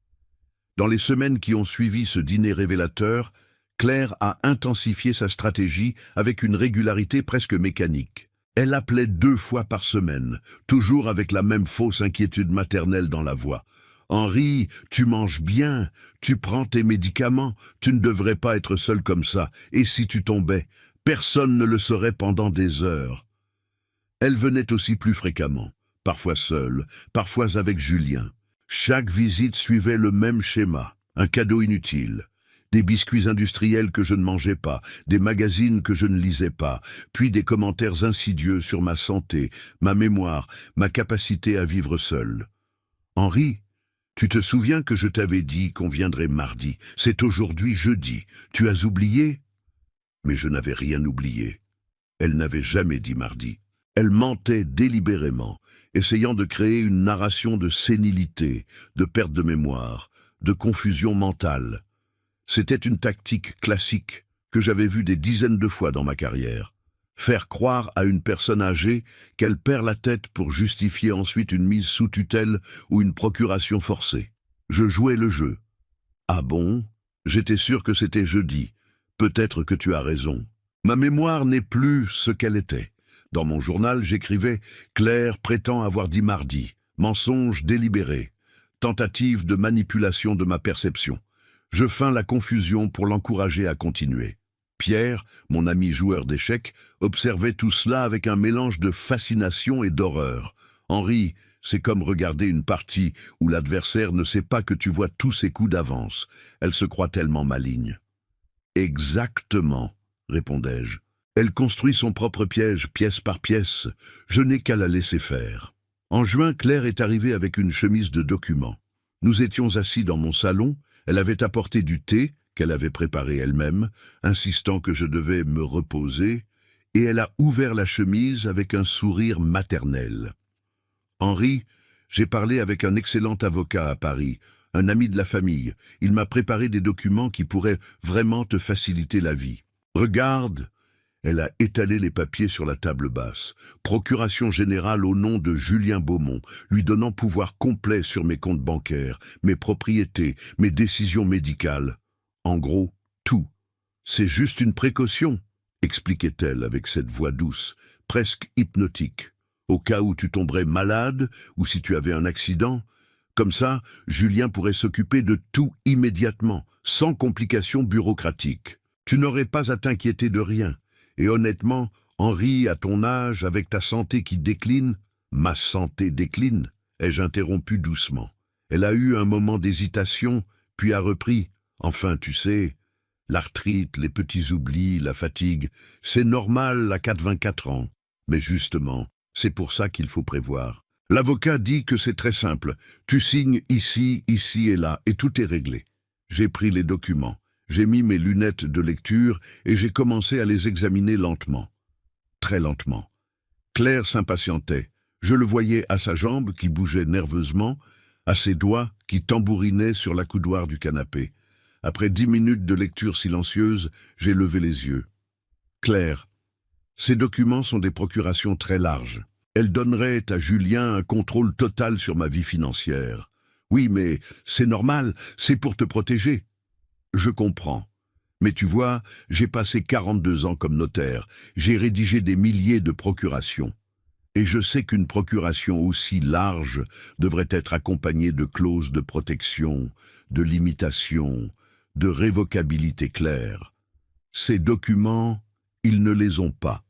Dans les semaines qui ont suivi ce dîner révélateur, Claire a intensifié sa stratégie avec une régularité presque mécanique. Elle appelait 2 fois par semaine, toujours avec la même fausse inquiétude maternelle dans la voix. « Henri, tu manges bien, tu prends tes médicaments, tu ne devrais pas être seul comme ça, et si tu tombais, personne ne le saurait pendant des heures. » Elle venait aussi plus fréquemment, parfois seule, parfois avec Julien. Chaque visite suivait le même schéma, un cadeau inutile. Des biscuits industriels que je ne mangeais pas, des magazines que je ne lisais pas, puis des commentaires insidieux sur ma santé, ma mémoire, ma capacité à vivre seul. « Henri, tu te souviens que je t'avais dit qu'on viendrait mardi? C'est aujourd'hui jeudi. Tu as oublié ?» Mais je n'avais rien oublié. Elle n'avait jamais dit mardi. Elle mentait délibérément, essayant de créer une narration de sénilité, de perte de mémoire, de confusion mentale. C'était une tactique classique que j'avais vue des dizaines de fois dans ma carrière. Faire croire à une personne âgée qu'elle perd la tête pour justifier ensuite une mise sous tutelle ou une procuration forcée. Je jouais le jeu. « Ah bon? J'étais sûr que c'était jeudi. Peut-être que tu as raison. » Ma mémoire n'est plus ce qu'elle était. Dans mon journal, j'écrivais « Claire prétend avoir dit mardi. Mensonge délibéré. Tentative de manipulation de ma perception. Je feins la confusion pour l'encourager à continuer. » Pierre, mon ami joueur d'échecs, observait tout cela avec un mélange de fascination et d'horreur. « Henri, c'est comme regarder une partie où l'adversaire ne sait pas que tu vois tous ses coups d'avance. Elle se croit tellement maligne. »« Exactement, » répondais-je. « Elle construit son propre piège, pièce par pièce. Je n'ai qu'à la laisser faire. » En juin, Claire est arrivée avec une chemise de document. Nous étions assis dans mon salon, elle avait apporté du thé, qu'elle avait préparé elle-même, insistant que je devais me reposer, et elle a ouvert la chemise avec un sourire maternel. « Henri, j'ai parlé avec un excellent avocat à Paris, un ami de la famille. Il m'a préparé des documents qui pourraient vraiment te faciliter la vie. Regarde !» Elle a étalé les papiers sur la table basse. « Procuration générale au nom de Julien Beaumont, lui donnant pouvoir complet sur mes comptes bancaires, mes propriétés, mes décisions médicales. En gros, tout. C'est juste une précaution, » expliquait-elle avec cette voix douce, presque hypnotique. « Au cas où tu tomberais malade ou si tu avais un accident. Comme ça, Julien pourrait s'occuper de tout immédiatement, sans complications bureaucratiques. Tu n'aurais pas à t'inquiéter de rien. Et honnêtement, Henri, à ton âge, avec ta santé qui décline... » « Ma santé décline ?» ai-je interrompu doucement. Elle a eu un moment d'hésitation, puis a repris. « Enfin, tu sais, l'arthrite, les petits oublis, la fatigue, c'est normal à 84 ans. Mais justement, c'est pour ça qu'il faut prévoir. L'avocat dit que c'est très simple. Tu signes ici, ici et là, et tout est réglé. » J'ai pris les documents. J'ai mis mes lunettes de lecture et j'ai commencé à les examiner lentement. Très lentement. Claire s'impatientait. Je le voyais à sa jambe qui bougeait nerveusement, à ses doigts qui tambourinaient sur l'accoudoir du canapé. Après 10 minutes de lecture silencieuse, j'ai levé les yeux. Claire, ces documents sont des procurations très larges. Elles donneraient à Julien un contrôle total sur ma vie financière. Oui, mais c'est normal, c'est pour te protéger. Je comprends. Mais tu vois, j'ai passé 42 ans comme notaire. J'ai rédigé des milliers de procurations. Et je sais qu'une procuration aussi large devrait être accompagnée de clauses de protection, de limitation, de révocabilité claire. Ces documents, ils ne les ont pas.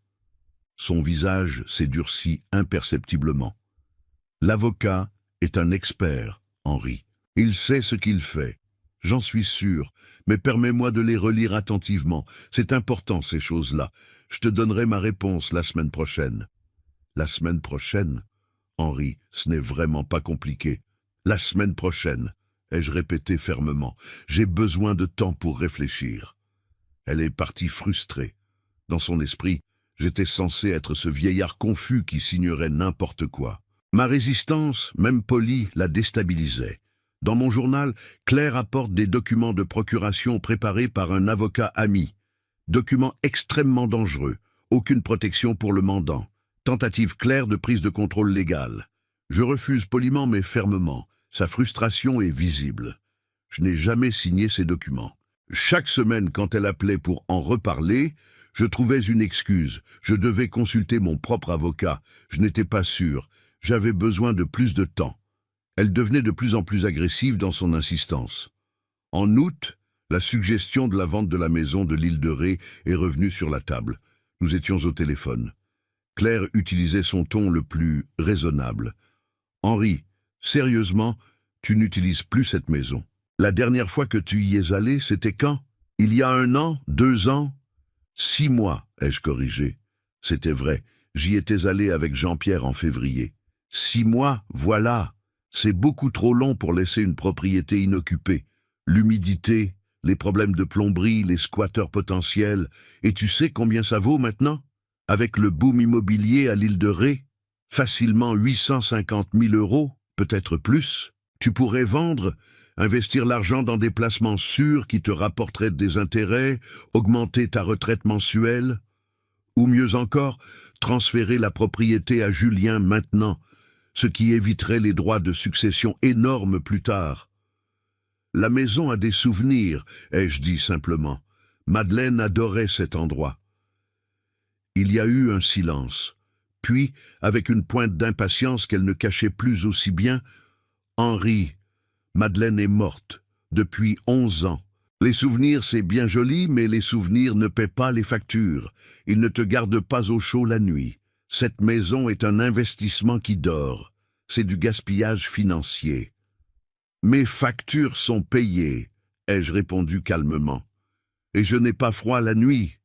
Son visage s'est durci imperceptiblement. L'avocat est un expert, Henri. Il sait ce qu'il fait. J'en suis sûr, mais permets-moi de les relire attentivement. C'est important, ces choses-là. Je te donnerai ma réponse la semaine prochaine. La semaine prochaine, Henri, ce n'est vraiment pas compliqué. La semaine prochaine, ai-je répété fermement. J'ai besoin de temps pour réfléchir. Elle est partie frustrée. Dans son esprit, j'étais censé être ce vieillard confus qui signerait n'importe quoi. Ma résistance, même polie, la déstabilisait. Dans mon journal, Claire apporte des documents de procuration préparés par un avocat ami. Documents extrêmement dangereux, aucune protection pour le mandant. Tentative claire de prise de contrôle légal. Je refuse poliment mais fermement. Sa frustration est visible. Je n'ai jamais signé ces documents. Chaque semaine, quand elle appelait pour en reparler, je trouvais une excuse. Je devais consulter mon propre avocat. Je n'étais pas sûr. J'avais besoin de plus de temps. Elle devenait de plus en plus agressive dans son insistance. En août, la suggestion de la vente de la maison de l'île de Ré est revenue sur la table. Nous étions au téléphone. Claire utilisait son ton le plus raisonnable. « Henri, sérieusement, tu n'utilises plus cette maison. La dernière fois que tu y es allé, c'était quand? Il y a 1 an, 2 ans? 6 mois, ai-je corrigé. C'était vrai, j'y étais allé avec Jean-Pierre en février. 6 mois, voilà. C'est beaucoup trop long pour laisser une propriété inoccupée. L'humidité, les problèmes de plomberie, les squatteurs potentiels. Et tu sais combien ça vaut maintenant? Avec le boom immobilier à l'île de Ré, facilement 850 000 €, peut-être plus. Tu pourrais vendre, investir l'argent dans des placements sûrs qui te rapporteraient des intérêts, augmenter ta retraite mensuelle, ou mieux encore, transférer la propriété à Julien maintenant, ce qui éviterait les droits de succession énormes plus tard. La maison a des souvenirs, ai-je dit simplement. Madeleine adorait cet endroit. Il y a eu un silence. Puis, avec une pointe d'impatience qu'elle ne cachait plus aussi bien, « Henri, Madeleine est morte, depuis 11 ans. Les souvenirs, c'est bien joli, mais les souvenirs ne paient pas les factures. Ils ne te gardent pas au chaud la nuit. Cette maison est un investissement qui dort. C'est du gaspillage financier. » « Mes factures sont payées, ai-je répondu calmement. Et je n'ai pas froid la nuit.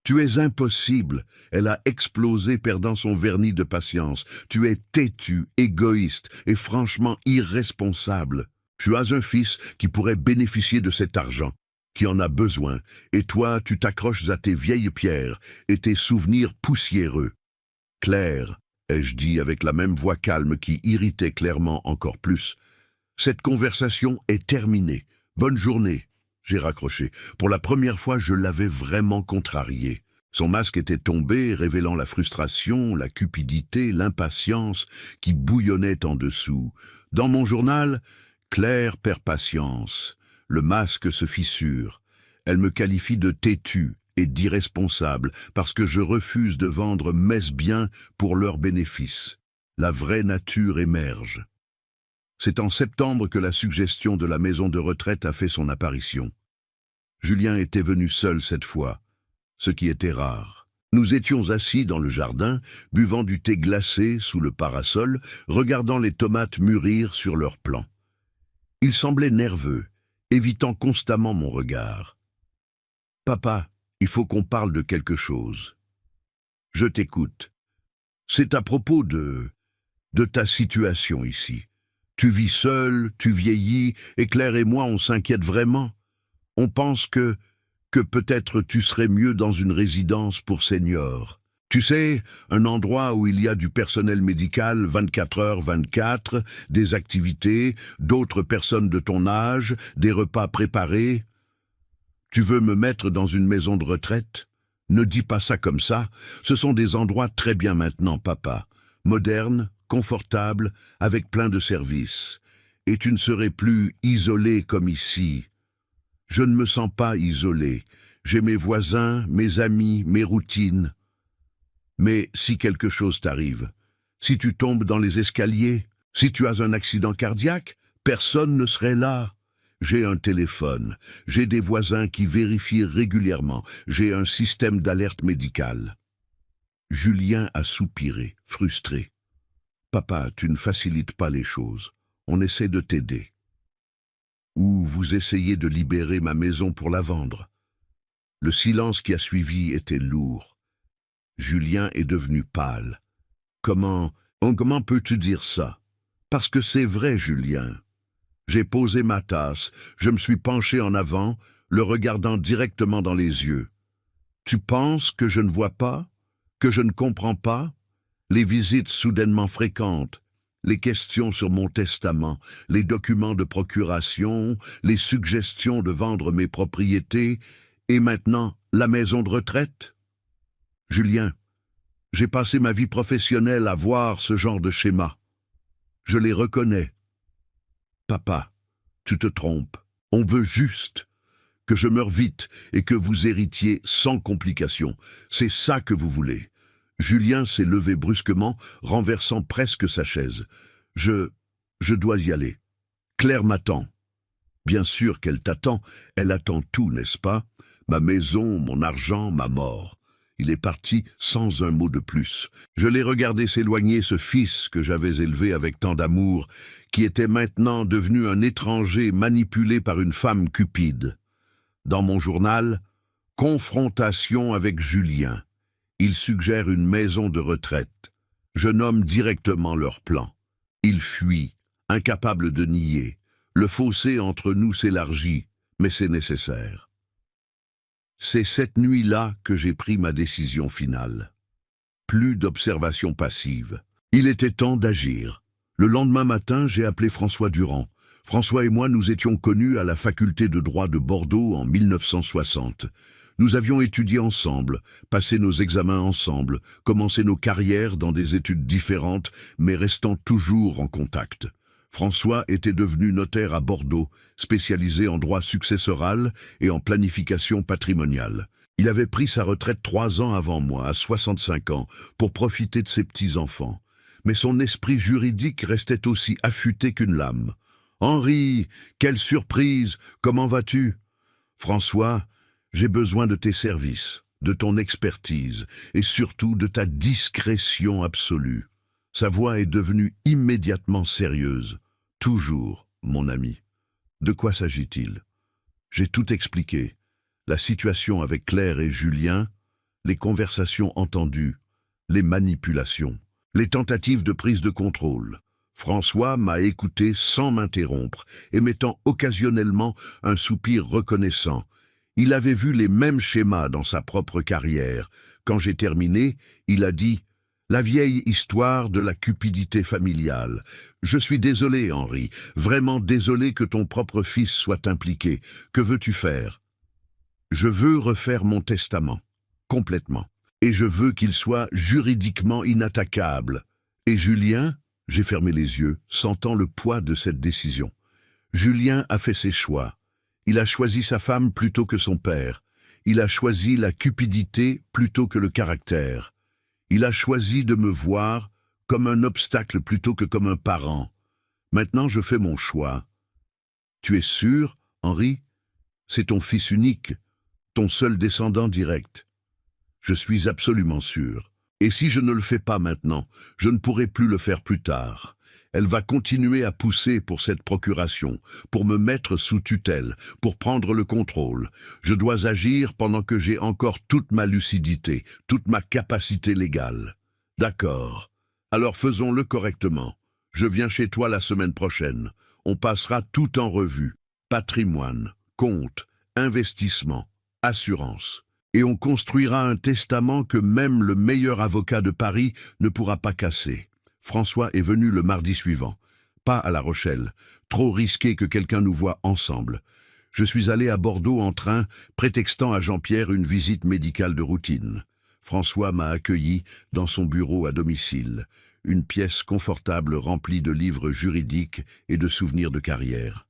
Tu es impossible. Elle a explosé, perdant son vernis de patience. Tu es têtu, égoïste et franchement irresponsable. Tu as un fils qui pourrait bénéficier de cet argent, qui en a besoin, et toi, tu t'accroches à tes vieilles pierres et tes souvenirs poussiéreux. Claire, ai-je dit avec la même voix calme qui irritait clairement encore plus, cette conversation est terminée. Bonne journée. J'ai raccroché. Pour la première fois, je l'avais vraiment contrarié. Son masque était tombé, révélant la frustration, la cupidité, l'impatience qui bouillonnait en dessous. Dans mon journal, Claire perd patience. Le masque se fissure. Elle me qualifie de têtu et d'irresponsable parce que je refuse de vendre mes biens pour leur bénéfice. La vraie nature émerge. C'est en septembre que la suggestion de la maison de retraite a fait son apparition. Julien était venu seul cette fois, ce qui était rare. Nous étions assis dans le jardin, buvant du thé glacé sous le parasol, regardant les tomates mûrir sur leurs plants. Il semblait nerveux, évitant constamment mon regard. « Papa, il faut qu'on parle de quelque chose. »« Je t'écoute. C'est à propos de ta situation ici. Tu vis seul, tu vieillis, et Claire et moi, on s'inquiète vraiment. On pense que peut-être tu serais mieux dans une résidence pour seniors. Tu sais, un endroit où il y a du personnel médical 24h/24, des activités, d'autres personnes de ton âge, des repas préparés. Tu veux me mettre dans une maison de retraite? Ne dis pas ça comme ça. Ce sont des endroits très bien maintenant, papa. Modernes, confortables, avec plein de services. Et tu ne serais plus isolé comme ici. Je ne me sens pas isolé. J'ai mes voisins, mes amis, mes routines. Mais si quelque chose t'arrive, si tu tombes dans les escaliers, si tu as un accident cardiaque, personne ne serait là. J'ai un téléphone, j'ai des voisins qui vérifient régulièrement, j'ai un système d'alerte médicale. Julien a soupiré, frustré. Papa, tu ne facilites pas les choses. On essaie de t'aider. Ou vous essayez de libérer ma maison pour la vendre. Le silence qui a suivi était lourd. Julien est devenu pâle. Comment peux-tu dire ça? Parce que c'est vrai, Julien. J'ai posé ma tasse, je me suis penché en avant, le regardant directement dans les yeux. Tu penses que je ne vois pas? Que je ne comprends pas? Les visites soudainement fréquentes, les questions sur mon testament, les documents de procuration, les suggestions de vendre mes propriétés, et maintenant la maison de retraite? Julien, j'ai passé ma vie professionnelle à voir ce genre de schéma. Je les reconnais. Papa, tu te trompes. On veut juste que je meure vite et que vous héritiez sans complications. C'est ça que vous voulez. Julien s'est levé brusquement, renversant presque sa chaise. Je dois y aller. Claire m'attend. Bien sûr qu'elle t'attend. Elle attend tout, n'est-ce pas? Ma maison, mon argent, ma mort. Il est parti sans un mot de plus. Je l'ai regardé s'éloigner, ce fils que j'avais élevé avec tant d'amour, qui était maintenant devenu un étranger manipulé par une femme cupide. Dans mon journal, confrontation avec Julien. Il suggère une maison de retraite. Je nomme directement leur plan. Ils fuient, incapables de nier. Le fossé entre nous s'élargit, mais c'est nécessaire. C'est cette nuit-là que j'ai pris ma décision finale. Plus d'observation passive. Il était temps d'agir. Le lendemain matin, j'ai appelé François Durand. François et moi, nous étions connus à la faculté de droit de Bordeaux en 1960. Nous avions étudié ensemble, passé nos examens ensemble, commencé nos carrières dans des études différentes, mais restant toujours en contact. François était devenu notaire à Bordeaux, spécialisé en droit successoral et en planification patrimoniale. Il avait pris sa retraite 3 ans avant moi, à 65 ans, pour profiter de ses petits-enfants. Mais son esprit juridique restait aussi affûté qu'une lame. « Henri, quelle surprise! Comment vas-tu » ?»« François, j'ai besoin de tes services, de ton expertise et surtout de ta discrétion absolue. » Sa voix est devenue immédiatement sérieuse. « Toujours, mon ami. De quoi s'agit-il » J'ai tout expliqué. La situation avec Claire et Julien, les conversations entendues, les manipulations, les tentatives de prise de contrôle. François m'a écouté sans m'interrompre, émettant occasionnellement un soupir reconnaissant. Il avait vu les mêmes schémas dans sa propre carrière. Quand j'ai terminé, il a dit « La vieille histoire de la cupidité familiale. Je suis désolé, Henri, vraiment désolé que ton propre fils soit impliqué. Que veux-tu faire ?»« Je veux refaire mon testament, complètement. Et je veux qu'il soit juridiquement inattaquable. Et Julien ?» J'ai fermé les yeux, sentant le poids de cette décision. Julien a fait ses choix. Il a choisi sa femme plutôt que son père. Il a choisi la cupidité plutôt que le caractère. Il a choisi de me voir comme un obstacle plutôt que comme un parent. Maintenant, je fais mon choix. Tu es sûr, Henri? C'est ton fils unique, ton seul descendant direct. Je suis absolument sûr. Et si je ne le fais pas maintenant, je ne pourrai plus le faire plus tard. Elle va continuer à pousser pour cette procuration, pour me mettre sous tutelle, pour prendre le contrôle. Je dois agir pendant que j'ai encore toute ma lucidité, toute ma capacité légale. D'accord. Alors faisons-le correctement. Je viens chez toi la semaine prochaine. On passera tout en revue. Patrimoine, compte, investissement, assurance. Et on construira un testament que même le meilleur avocat de Paris ne pourra pas casser. François est venu le mardi suivant. Pas à La Rochelle. Trop risqué que quelqu'un nous voie ensemble. Je suis allé à Bordeaux en train, prétextant à Jean-Pierre une visite médicale de routine. François m'a accueilli dans son bureau à domicile. Une pièce confortable remplie de livres juridiques et de souvenirs de carrière.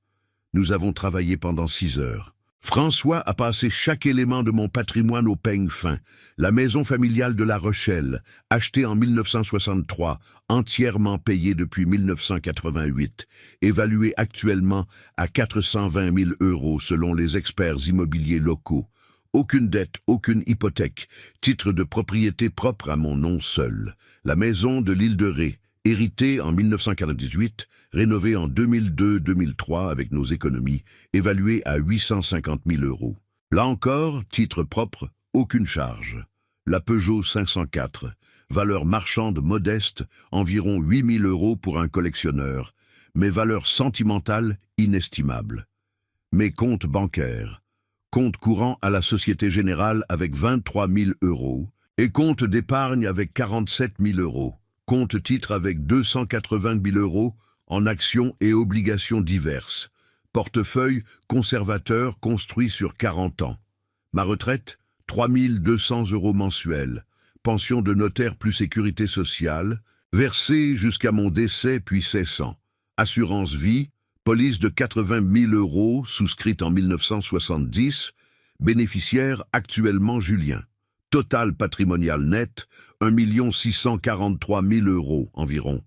Nous avons travaillé pendant 6 heures. François a passé chaque élément de mon patrimoine au peigne fin. La maison familiale de La Rochelle, achetée en 1963, entièrement payée depuis 1988, évaluée actuellement à 420 000 € selon les experts immobiliers locaux. Aucune dette, aucune hypothèque, titre de propriété propre à mon nom seul. La maison de l'île de Ré, héritée en 1998, rénovée en 2002-2003 avec nos économies, évaluée à 850 000 €. Là encore, titre propre, aucune charge. La Peugeot 504, valeur marchande modeste, environ 8 000 € pour un collectionneur, mais valeur sentimentale inestimable. Mes comptes bancaires, compte courant à la Société Générale avec 23 000 € et compte d'épargne avec 47 000 €. Compte titre avec 280 000 € en actions et obligations diverses. Portefeuille conservateur construit sur 40 ans. Ma retraite, 3 200 € mensuels. Pension de notaire plus sécurité sociale, versée jusqu'à mon décès puis cessant. Assurance vie, police de 80 000 € souscrite en 1970, bénéficiaire actuellement Julien. Total patrimonial net, 1 643 000 € environ.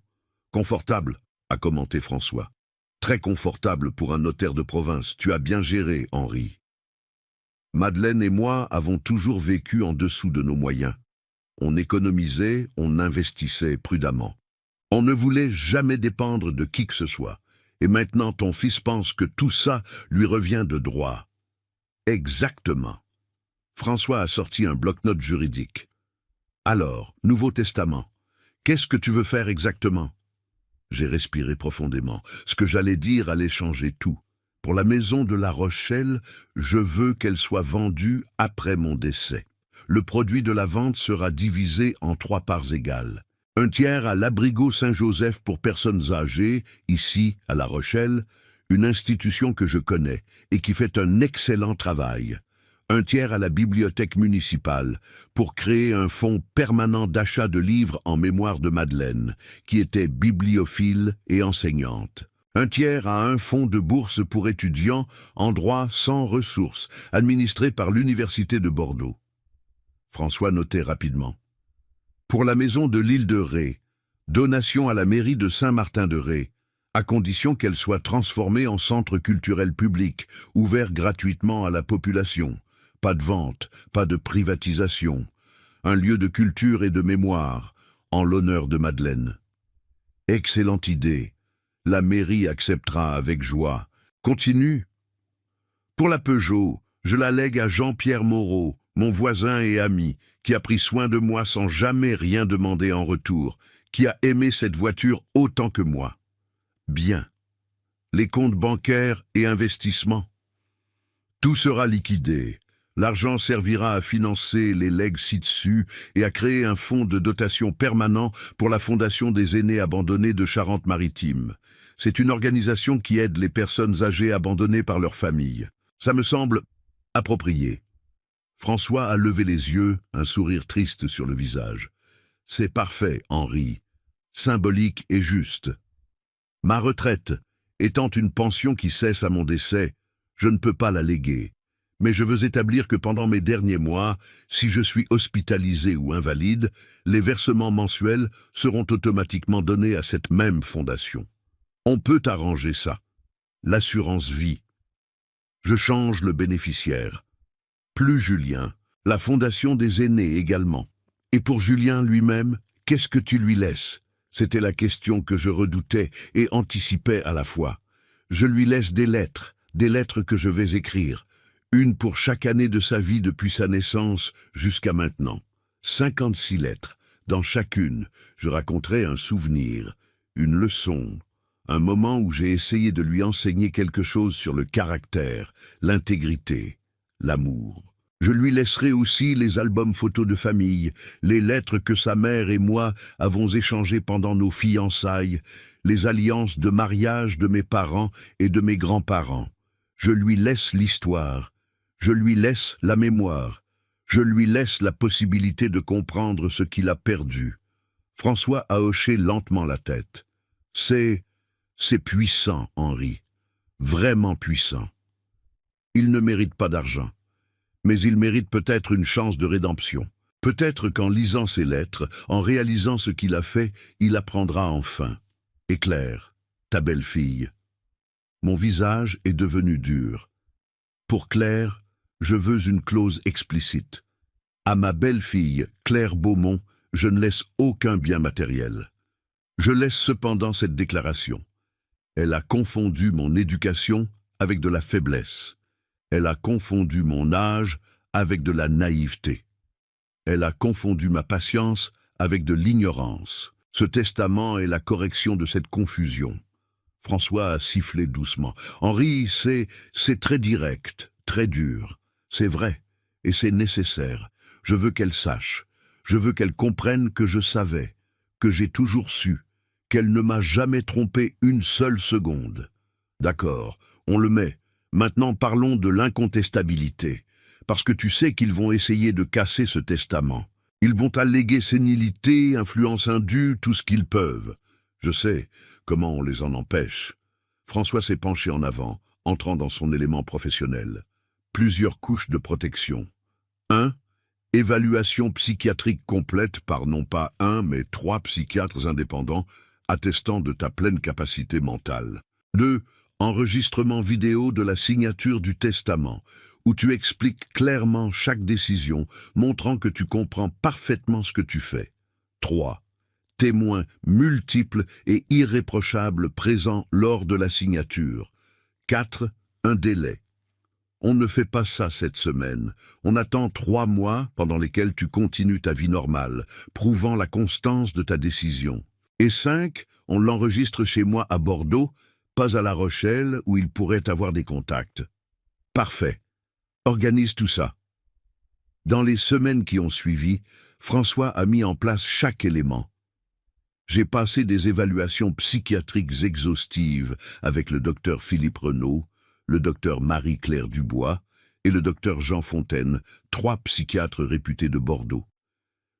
Confortable, a commenté François. Très confortable pour un notaire de province. Tu as bien géré, Henri. Madeleine et moi avons toujours vécu en dessous de nos moyens. On économisait, on investissait prudemment. On ne voulait jamais dépendre de qui que ce soit. Et maintenant ton fils pense que tout ça lui revient de droit. Exactement. François a sorti un bloc-notes juridique. Alors, Nouveau Testament, qu'est-ce que tu veux faire exactement? J'ai respiré profondément. Ce que j'allais dire allait changer tout. Pour la maison de La Rochelle, je veux qu'elle soit vendue après mon décès. Le produit de la vente sera divisé en 3 parts égales. Un tiers à l'Abrigo Saint-Joseph pour personnes âgées, ici, à La Rochelle, une institution que je connais et qui fait un excellent travail. Un tiers à la bibliothèque municipale pour créer un fonds permanent d'achat de livres en mémoire de Madeleine, qui était bibliophile et enseignante. Un tiers à un fonds de bourse pour étudiants en droit sans ressources, administré par l'Université de Bordeaux. François notait rapidement. Pour la maison de l'île de Ré, donation à la mairie de Saint-Martin-de-Ré, à condition qu'elle soit transformée en centre culturel public, ouvert gratuitement à la population. Pas de vente, pas de privatisation. Un lieu de culture et de mémoire, en l'honneur de Madeleine. Excellente idée. La mairie acceptera avec joie. Continue. Pour la Peugeot, je la lègue à Jean-Pierre Moreau, mon voisin et ami, qui a pris soin de moi sans jamais rien demander en retour, qui a aimé cette voiture autant que moi. Bien. Les comptes bancaires et investissements. Tout sera liquidé. L'argent servira à financer les legs ci-dessus et à créer un fonds de dotation permanent pour la Fondation des aînés abandonnés de Charente-Maritime. C'est une organisation qui aide les personnes âgées abandonnées par leur famille. Ça me semble approprié. François a levé les yeux, un sourire triste sur le visage. C'est parfait, Henri. Symbolique et juste. Ma retraite, étant une pension qui cesse à mon décès, je ne peux pas la léguer. Mais je veux établir que pendant mes derniers mois, si je suis hospitalisé ou invalide, les versements mensuels seront automatiquement donnés à cette même fondation. On peut arranger ça. L'assurance vie. Je change le bénéficiaire. Plus Julien, la fondation des aînés également. Et pour Julien lui-même, qu'est-ce que tu lui laisses? C'était la question que je redoutais et anticipais à la fois. Je lui laisse des lettres que je vais écrire. Une pour chaque année de sa vie depuis sa naissance jusqu'à maintenant. 56 lettres. Dans chacune, je raconterai un souvenir, une leçon, un moment où j'ai essayé de lui enseigner quelque chose sur le caractère, l'intégrité, l'amour. Je lui laisserai aussi les albums photos de famille, les lettres que sa mère et moi avons échangées pendant nos fiançailles, les alliances de mariage de mes parents et de mes grands-parents. Je lui laisse l'histoire, je lui laisse la mémoire, je lui laisse la possibilité de comprendre ce qu'il a perdu. François a hoché lentement la tête. C'est puissant, Henri, vraiment puissant. Il ne mérite pas d'argent. Mais il mérite peut-être une chance de rédemption. Peut-être qu'en lisant ces lettres, en réalisant ce qu'il a fait, il apprendra enfin. Et Claire, ta belle-fille. Mon visage est devenu dur. Pour Claire, je veux une clause explicite. À ma belle-fille, Claire Beaumont, je ne laisse aucun bien matériel. Je laisse cependant cette déclaration. Elle a confondu mon éducation avec de la faiblesse. Elle a confondu mon âge avec de la naïveté. Elle a confondu ma patience avec de l'ignorance. Ce testament est la correction de cette confusion. François a sifflé doucement. Henri, c'est très direct, très dur. C'est vrai, et c'est nécessaire. Je veux qu'elle sache. Je veux qu'elle comprenne que je savais, que j'ai toujours su, qu'elle ne m'a jamais trompé une seule seconde. D'accord, on le met. Maintenant parlons de l'incontestabilité, parce que tu sais qu'ils vont essayer de casser ce testament. Ils vont alléguer sénilité, influence indue, tout ce qu'ils peuvent. Je sais comment on les en empêche. François s'est penché en avant, entrant dans son élément professionnel. Plusieurs couches de protection. 1. Évaluation psychiatrique complète par non pas 1, mais 3 psychiatres indépendants attestant de ta pleine capacité mentale. 2. Enregistrement vidéo de la signature du testament, où tu expliques clairement chaque décision, montrant que tu comprends parfaitement ce que tu fais. 3. Témoins multiples et irréprochables présents lors de la signature. 4. Un délai. On ne fait pas ça cette semaine. On attend 3 mois pendant lesquels tu continues ta vie normale, prouvant la constance de ta décision. Et 5. On l'enregistre chez moi à Bordeaux, pas à La Rochelle, où il pourrait avoir des contacts. Parfait. Organise tout ça. Dans les semaines qui ont suivi, François a mis en place chaque élément. J'ai passé des évaluations psychiatriques exhaustives avec le docteur Philippe Renaud, le docteur Marie-Claire Dubois et le docteur Jean Fontaine, 3 psychiatres réputés de Bordeaux.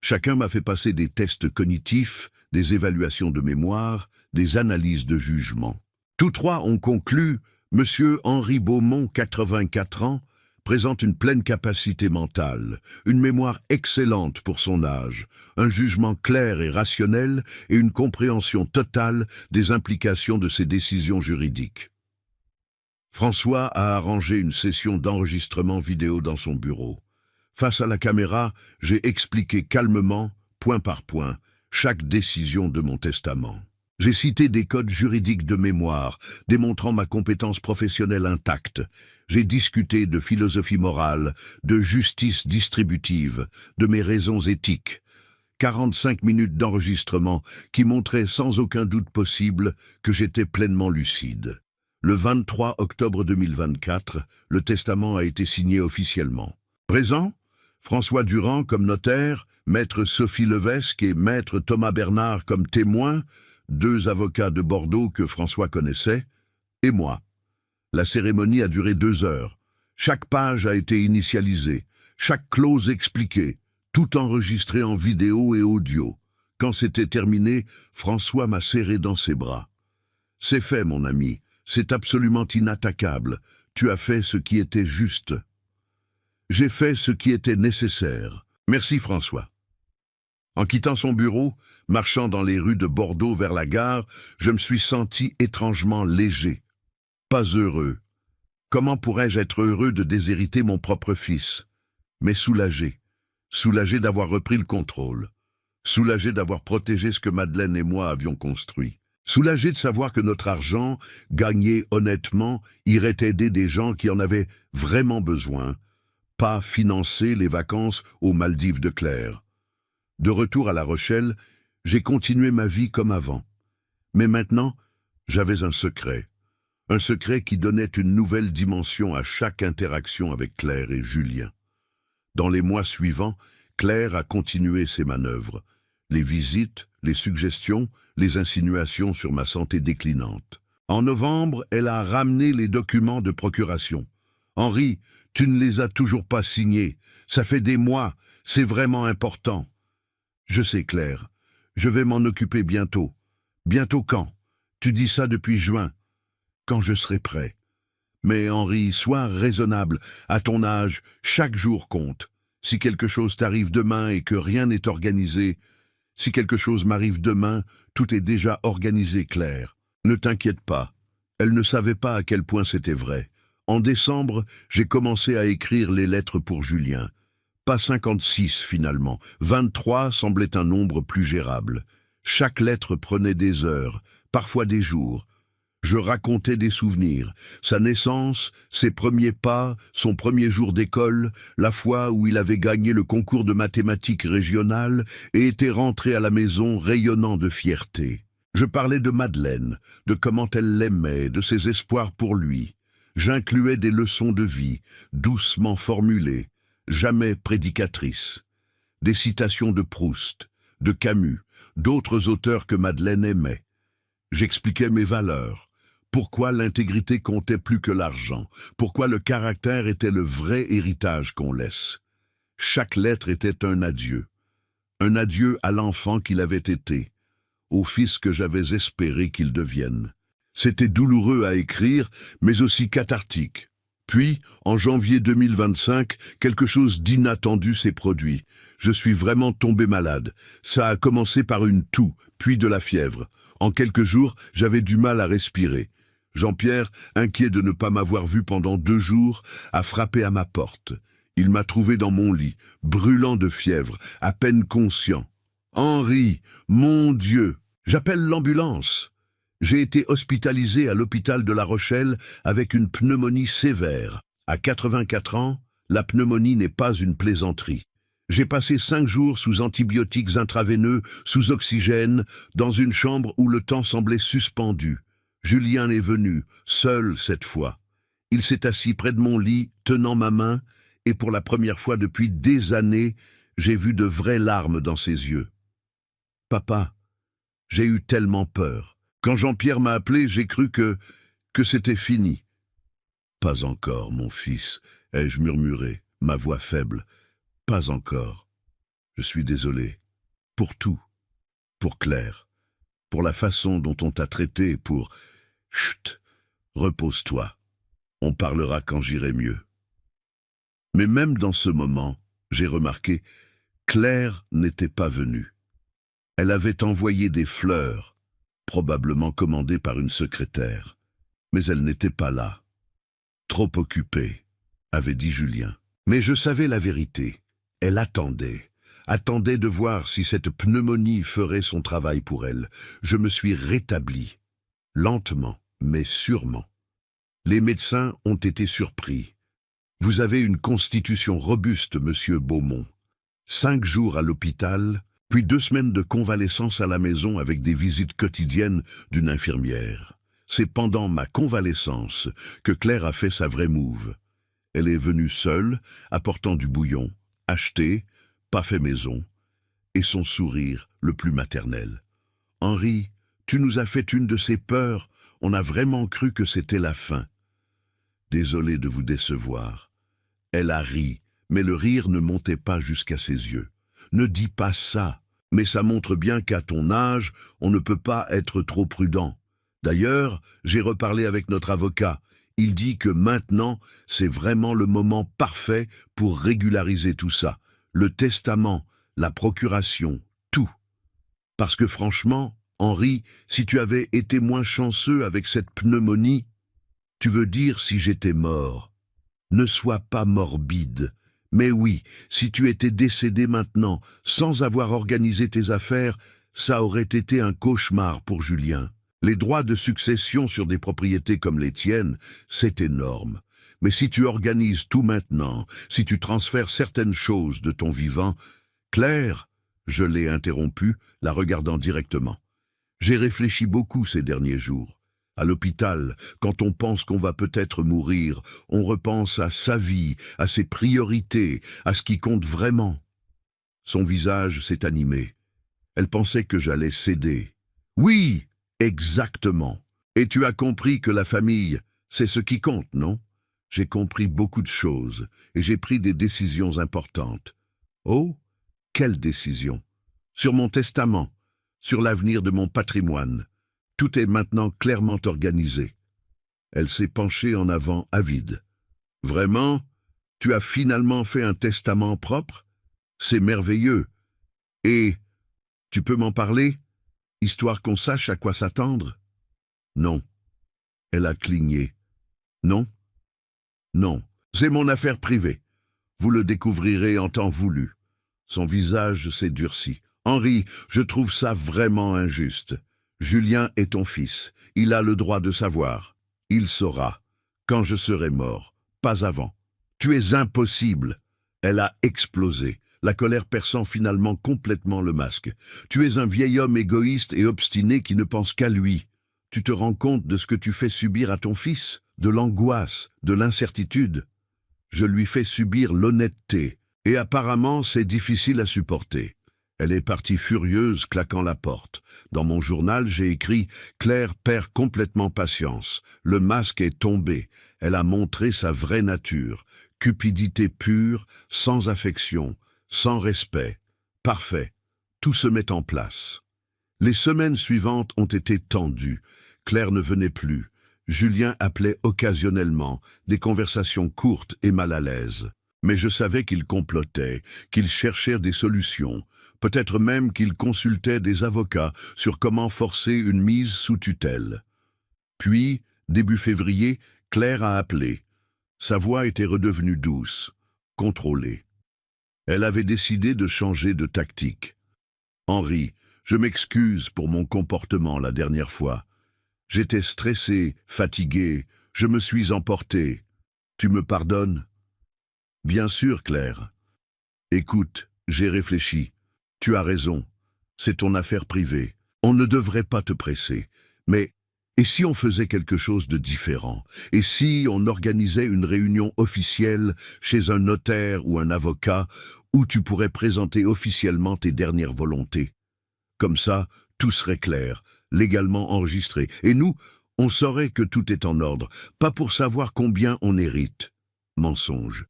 Chacun m'a fait passer des tests cognitifs, des évaluations de mémoire, des analyses de jugement. Tous 3 ont conclu « Monsieur Henri Beaumont, 84 ans, présente une pleine capacité mentale, une mémoire excellente pour son âge, un jugement clair et rationnel et une compréhension totale des implications de ses décisions juridiques. » François a arrangé une session d'enregistrement vidéo dans son bureau. Face à la caméra, j'ai expliqué calmement, point par point, chaque décision de mon testament. J'ai cité des codes juridiques de mémoire, démontrant ma compétence professionnelle intacte. J'ai discuté de philosophie morale, de justice distributive, de mes raisons éthiques. 45 minutes d'enregistrement qui montraient sans aucun doute possible que j'étais pleinement lucide. Le 23 octobre 2024, le testament a été signé officiellement. Présent, François Durand comme notaire, maître Sophie Levesque et maître Thomas Bernard comme témoins, 2 avocats de Bordeaux que François connaissait, et moi. La cérémonie a duré 2 heures. Chaque page a été initialisée, chaque clause expliquée, tout enregistré en vidéo et audio. Quand c'était terminé, François m'a serré dans ses bras. « C'est fait, mon ami, c'est absolument inattaquable. Tu as fait ce qui était juste. J'ai fait ce qui était nécessaire. Merci, François. » En quittant son bureau, marchant dans les rues de Bordeaux vers la gare, je me suis senti étrangement léger. Pas heureux. Comment pourrais-je être heureux de déshériter mon propre fils? Mais soulagé. Soulagé d'avoir repris le contrôle. Soulagé d'avoir protégé ce que Madeleine et moi avions construit. Soulagé de savoir que notre argent, gagné honnêtement, irait aider des gens qui en avaient vraiment besoin, pas financer les vacances aux Maldives de Claire. De retour à La Rochelle, j'ai continué ma vie comme avant. Mais maintenant, j'avais un secret. Un secret qui donnait une nouvelle dimension à chaque interaction avec Claire et Julien. Dans les mois suivants, Claire a continué ses manœuvres. Les visites, les suggestions, les insinuations sur ma santé déclinante. En novembre, elle a ramené les documents de procuration. « Henri, tu ne les as toujours pas signés. Ça fait des mois, c'est vraiment important. » « Je sais, Claire. Je vais m'en occuper bientôt. » « Bientôt quand? Tu dis ça depuis juin. » « Quand je serai prêt. » « Mais Henri, sois raisonnable. À ton âge, chaque jour compte. Si quelque chose t'arrive demain et que rien n'est organisé, si quelque chose m'arrive demain, tout est déjà organisé, Claire. Ne t'inquiète pas. » Elle ne savait pas à quel point c'était vrai. En décembre, j'ai commencé à écrire les lettres pour Julien. Pas 56 finalement, 23 semblait un nombre plus gérable. Chaque lettre prenait des heures, parfois des jours. Je racontais des souvenirs, sa naissance, ses premiers pas, son premier jour d'école, la fois où il avait gagné le concours de mathématiques régional et était rentré à la maison rayonnant de fierté. Je parlais de Madeleine, de comment elle l'aimait, de ses espoirs pour lui. J'incluais des leçons de vie, doucement formulées, jamais prédicatrices. Des citations de Proust, de Camus, d'autres auteurs que Madeleine aimait. J'expliquais mes valeurs, pourquoi l'intégrité comptait plus que l'argent, pourquoi le caractère était le vrai héritage qu'on laisse. Chaque lettre était un adieu à l'enfant qu'il avait été, au fils que j'avais espéré qu'il devienne. C'était douloureux à écrire, mais aussi cathartique. Puis, en janvier 2025, quelque chose d'inattendu s'est produit. Je suis vraiment tombé malade. Ça a commencé par une toux, puis de la fièvre. En quelques jours, j'avais du mal à respirer. Jean-Pierre, inquiet de ne pas m'avoir vu pendant 2 jours, a frappé à ma porte. Il m'a trouvé dans mon lit, brûlant de fièvre, à peine conscient. « Henri, mon Dieu, j'appelle l'ambulance !» J'ai été hospitalisé à l'hôpital de La Rochelle avec une pneumonie sévère. À 84 ans, la pneumonie n'est pas une plaisanterie. J'ai passé 5 jours sous antibiotiques intraveineux, sous oxygène, dans une chambre où le temps semblait suspendu. Julien est venu, seul cette fois. Il s'est assis près de mon lit, tenant ma main, et pour la première fois depuis des années, j'ai vu de vraies larmes dans ses yeux. « Papa, j'ai eu tellement peur. Quand Jean-Pierre m'a appelé, j'ai cru que c'était fini. »« Pas encore, mon fils, ai-je murmuré, ma voix faible. Pas encore. Je suis désolé. Pour tout. Pour Claire. Pour la façon dont on t'a traité, pour... Chut, repose-toi. On parlera quand j'irai mieux. » Mais même dans ce moment, j'ai remarqué, Claire n'était pas venue. Elle avait envoyé des fleurs, probablement commandées par une secrétaire. Mais elle n'était pas là. Trop occupée, avait dit Julien. Mais je savais la vérité. Elle attendait de voir si cette pneumonie ferait son travail pour elle. Je me suis rétabli, lentement, mais sûrement. Les médecins ont été surpris. « Vous avez une constitution robuste, monsieur Beaumont. 5 jours à l'hôpital, puis 2 semaines de convalescence à la maison avec des visites quotidiennes d'une infirmière. C'est pendant ma convalescence que Claire a fait sa vraie move. Elle est venue seule, apportant du bouillon, acheté, pas fait maison, et son sourire le plus maternel. « Henri, tu nous as fait une de ces peurs, on a vraiment cru que c'était la fin. Désolé de vous décevoir. » Elle a ri, mais le rire ne montait pas jusqu'à ses yeux. « Ne dis pas ça, mais ça montre bien qu'à ton âge, on ne peut pas être trop prudent. D'ailleurs, j'ai reparlé avec notre avocat. Il dit que maintenant, c'est vraiment le moment parfait pour régulariser tout ça. Le testament, la procuration, tout. Parce que franchement, Henri, si tu avais été moins chanceux avec cette pneumonie, tu veux dire si j'étais mort. Ne sois pas morbide. Mais oui, si tu étais décédé maintenant, sans avoir organisé tes affaires, ça aurait été un cauchemar pour Julien. Les droits de succession sur des propriétés comme les tiennes, c'est énorme. Mais si tu organises tout maintenant, si tu transfères certaines choses de ton vivant... » « Claire, je l'ai interrompue, la regardant directement. J'ai réfléchi beaucoup ces derniers jours. À l'hôpital, quand on pense qu'on va peut-être mourir, on repense à sa vie, à ses priorités, à ce qui compte vraiment. Son visage s'est animé. Elle pensait que j'allais céder. Oui, exactement. Et tu as compris que la famille, c'est ce qui compte, non? J'ai compris beaucoup de choses et j'ai pris des décisions importantes. Oh, quelle décision? Sur mon testament, sur l'avenir de mon patrimoine. Tout est maintenant clairement organisé. Elle s'est penchée en avant, avide. Vraiment? Tu as finalement fait un testament propre? C'est merveilleux. Et tu peux m'en parler, histoire qu'on sache à quoi s'attendre? Non. Elle a cligné. Non? Non. C'est mon affaire privée. Vous le découvrirez en temps voulu. Son visage s'est durci. Henri, je trouve ça vraiment injuste. Julien est ton fils. Il a le droit de savoir. Il saura. Quand je serai mort. Pas avant. Tu es impossible. Elle a explosé, la colère perçant finalement complètement le masque. Tu es un vieil homme égoïste et obstiné qui ne pense qu'à lui. Tu te rends compte de ce que tu fais subir à ton fils? De l'angoisse, de l'incertitude. Je lui fais subir l'honnêteté, et apparemment c'est difficile à supporter. Elle est partie furieuse, claquant la porte. Dans mon journal, j'ai écrit « Claire perd complètement patience. Le masque est tombé. Elle a montré sa vraie nature. Cupidité pure, sans affection, sans respect. Parfait. Tout se met en place. » Les semaines suivantes ont été tendues. Claire ne venait plus. Julien appelait occasionnellement, des conversations courtes et mal à l'aise. Mais je savais qu'il complotait, qu'il cherchait des solutions, peut-être même qu'il consultait des avocats sur comment forcer une mise sous tutelle. Puis, début février, Claire a appelé. Sa voix était redevenue douce, contrôlée. Elle avait décidé de changer de tactique. « Henri, je m'excuse pour mon comportement la dernière fois. J'étais stressé, fatigué, je me suis emporté. Tu me pardonnes ?» « Bien sûr, Claire. Écoute, j'ai réfléchi. Tu as raison. C'est ton affaire privée. On ne devrait pas te presser. Mais, et si on faisait quelque chose de différent? Et si on organisait une réunion officielle chez un notaire ou un avocat où tu pourrais présenter officiellement tes dernières volontés? Comme ça, tout serait clair, légalement enregistré. Et nous, on saurait que tout est en ordre, pas pour savoir combien on hérite. Mensonge.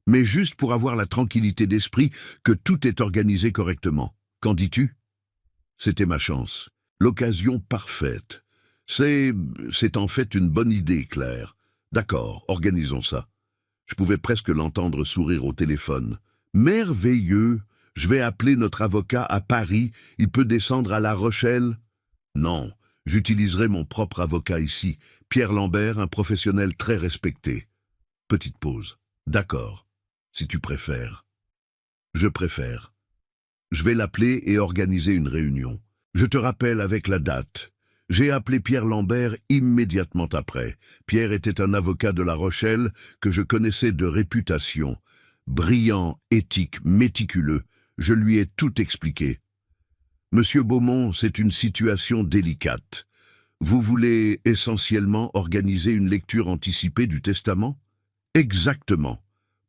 Mais juste pour avoir la tranquillité d'esprit que tout est organisé correctement. Qu'en dis-tu? C'était ma chance. L'occasion parfaite. C'est en fait une bonne idée, Claire. D'accord, organisons ça. Je pouvais presque l'entendre sourire au téléphone. Merveilleux! Je vais appeler notre avocat à Paris. Il peut descendre à La Rochelle? Non, j'utiliserai mon propre avocat ici. Pierre Lambert, un professionnel très respecté. Petite pause. D'accord. Si tu préfères. Je préfère. Je vais l'appeler et organiser une réunion. Je te rappelle avec la date. J'ai appelé Pierre Lambert immédiatement après. Pierre était un avocat de La Rochelle que je connaissais de réputation. Brillant, éthique, méticuleux. Je lui ai tout expliqué. Monsieur Beaumont, c'est une situation délicate. Vous voulez essentiellement organiser une lecture anticipée du testament? Exactement.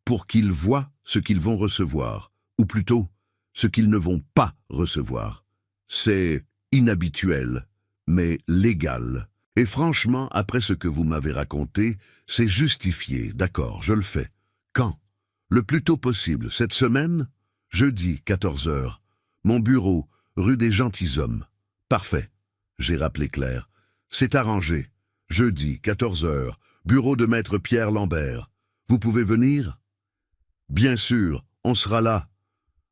Pour qu'ils voient ce qu'ils vont recevoir, ou plutôt, ce qu'ils ne vont pas recevoir. C'est inhabituel, mais légal. Et franchement, après ce que vous m'avez raconté, c'est justifié. D'accord, je le fais. Quand? Le plus tôt possible. Cette semaine? Jeudi, 14 heures. Mon bureau, rue des Gentilshommes. Parfait. J'ai rappelé Claire. C'est arrangé. Jeudi, 14 heures. Bureau de maître Pierre Lambert. Vous pouvez venir? Bien sûr, on sera là.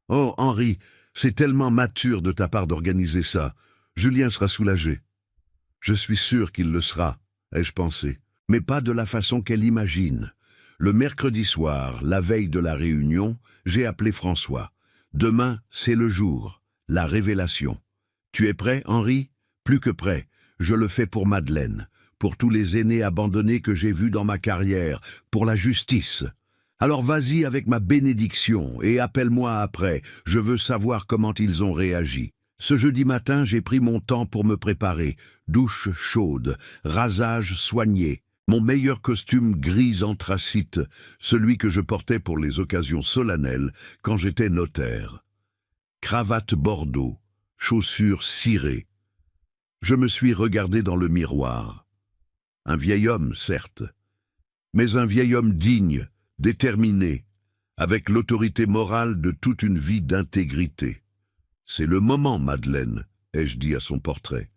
Oh, Henri, c'est tellement mature de ta part d'organiser ça. Julien sera soulagé. Je suis sûr qu'il le sera, ai-je pensé, mais pas de la façon qu'elle imagine. Le mercredi soir, la veille de la réunion, j'ai appelé François. Demain, c'est le jour, la révélation. Tu es prêt, Henri? Plus que prêt. Je le fais pour Madeleine, pour tous les aînés abandonnés que j'ai vus dans ma carrière, pour la justice. Alors vas-y avec ma bénédiction et appelle-moi après. Je veux savoir comment ils ont réagi. Ce jeudi matin, j'ai pris mon temps pour me préparer. Douche chaude, rasage soigné. Mon meilleur costume gris anthracite, celui que je portais pour les occasions solennelles quand j'étais notaire. Cravate bordeaux, chaussures cirées. Je me suis regardé dans le miroir. Un vieil homme, certes, mais un vieil homme digne, déterminé, avec l'autorité morale de toute une vie d'intégrité. C'est le moment, Madeleine, ai-je dit à son portrait.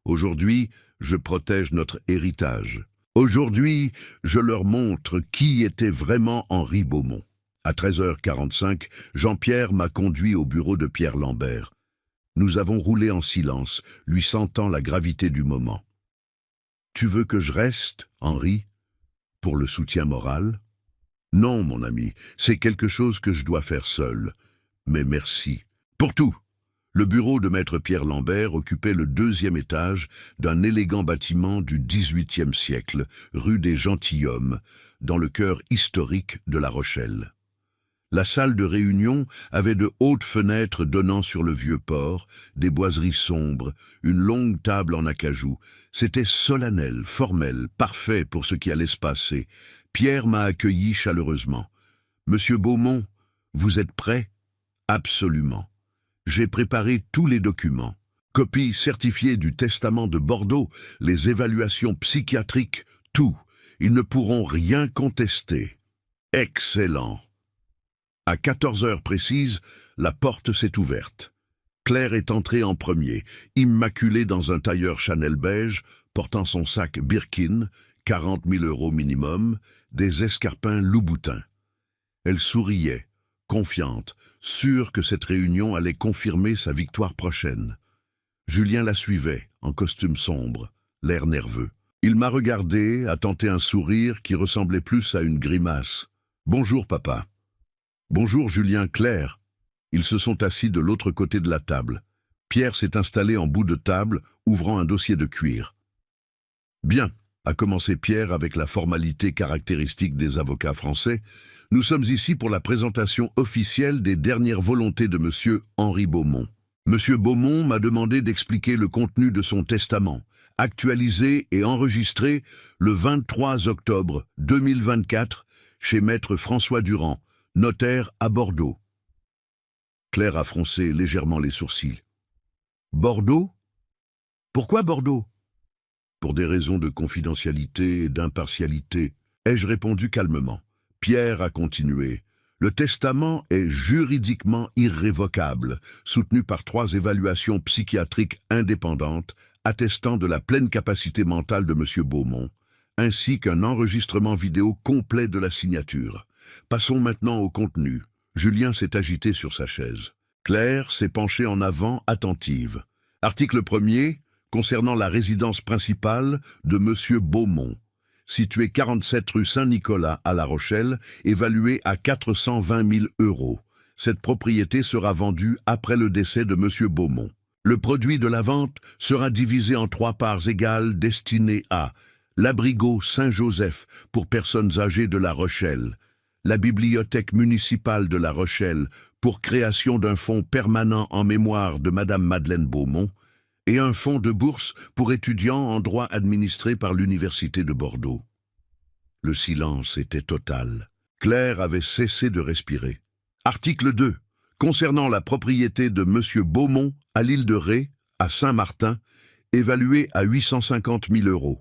Aujourd'hui, je protège notre héritage. Aujourd'hui, je leur montre qui était vraiment Henri Beaumont. À 13h45, Jean-Pierre m'a conduit au bureau de Pierre Lambert. Nous avons roulé en silence, lui sentant la gravité du moment. « Tu veux que je reste, Henri, pour le soutien moral ?»« Non, mon ami, c'est quelque chose que je dois faire seul. Mais merci. Pour tout !» Le bureau de maître Pierre Lambert occupait le 2e étage d'un élégant bâtiment du XVIIIe siècle, rue des Gentilshommes, dans le cœur historique de La Rochelle. La salle de réunion avait de hautes fenêtres donnant sur le vieux port, des boiseries sombres, une longue table en acajou. C'était solennel, formel, parfait pour ce qui allait se passer. Pierre m'a accueilli chaleureusement. « Monsieur Beaumont, vous êtes prêt ?»« Absolument. J'ai préparé tous les documents. Copie certifiée du testament de Bordeaux, les évaluations psychiatriques, tout. Ils ne pourront rien contester. » Excellent. À 14h précises, la porte s'est ouverte. Claire est entrée en premier, immaculée dans un tailleur Chanel beige, portant son sac Birkin, 40 000 € minimum, des escarpins Louboutin. Elle souriait, confiante, sûre que cette réunion allait confirmer sa victoire prochaine. Julien la suivait, en costume sombre, l'air nerveux. Il m'a regardé, a tenté un sourire qui ressemblait plus à une grimace. « Bonjour, papa. » « Bonjour, Julien, Claire. » Ils se sont assis de l'autre côté de la table. Pierre s'est installé en bout de table, ouvrant un dossier de cuir. « Bien, » a commencé Pierre avec la formalité caractéristique des avocats français, « nous sommes ici pour la présentation officielle des dernières volontés de M. Henri Beaumont. M. Beaumont m'a demandé d'expliquer le contenu de son testament, actualisé et enregistré le 23 octobre 2024 chez maître François Durand, notaire à Bordeaux. » Claire a froncé légèrement les sourcils. « Bordeaux ? Pourquoi Bordeaux ? » ?»« Pour des raisons de confidentialité et d'impartialité, » ai-je répondu calmement. Pierre a continué. « Le testament est juridiquement irrévocable, soutenu par 3 évaluations psychiatriques indépendantes attestant de la pleine capacité mentale de M. Beaumont, ainsi qu'un enregistrement vidéo complet de la signature. Passons maintenant au contenu. » Julien s'est agité sur sa chaise. Claire s'est penchée en avant, attentive. Article 1er, concernant la résidence principale de M. Beaumont, située 47 rue Saint-Nicolas à La Rochelle, évaluée à 420 000 €. Cette propriété sera vendue après le décès de M. Beaumont. Le produit de la vente sera divisé en 3 parts égales destinées à l'abrigo Saint-Joseph pour personnes âgées de La Rochelle, la bibliothèque municipale de La Rochelle pour création d'un fonds permanent en mémoire de Madame Madeleine Beaumont et un fonds de bourse pour étudiants en droit administré par l'Université de Bordeaux. Le silence était total. Claire avait cessé de respirer. Article 2. Concernant la propriété de M. Beaumont à l'île de Ré, à Saint-Martin, évaluée à 850 000 €.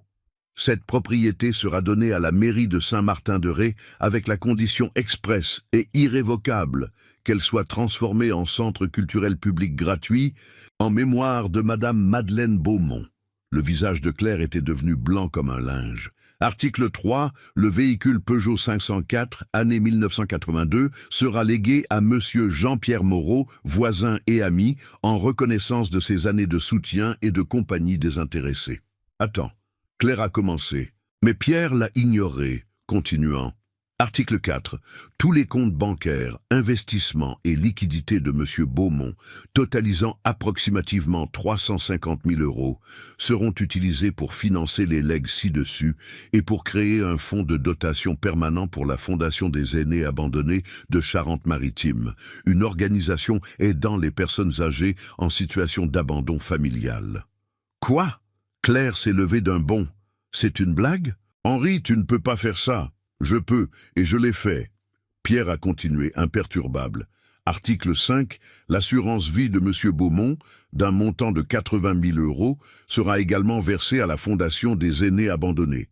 Cette propriété sera donnée à la mairie de Saint-Martin-de-Ré avec la condition expresse et irrévocable qu'elle soit transformée en centre culturel public gratuit en mémoire de Madame Madeleine Beaumont. Le visage de Claire était devenu blanc comme un linge. Article 3. Le véhicule Peugeot 504, année 1982, sera légué à Monsieur Jean-Pierre Moreau, voisin et ami, en reconnaissance de ses années de soutien et de compagnie des intéressés. Attends. Claire a commencé, mais Pierre l'a ignoré, continuant. Article 4. Tous les comptes bancaires, investissements et liquidités de M. Beaumont, totalisant approximativement 350 000 euros, seront utilisés pour financer les legs ci-dessus et pour créer un fonds de dotation permanent pour la Fondation des aînés abandonnés de Charente-Maritime, une organisation aidant les personnes âgées en situation d'abandon familial. Quoi? Claire s'est levée d'un bond. C'est une blague? Henri, tu ne peux pas faire ça. Je peux, et je l'ai fait. Pierre a continué, imperturbable. Article 5. L'assurance vie de M. Beaumont, d'un montant de 80 000 euros, sera également versée à la Fondation des aînés abandonnés.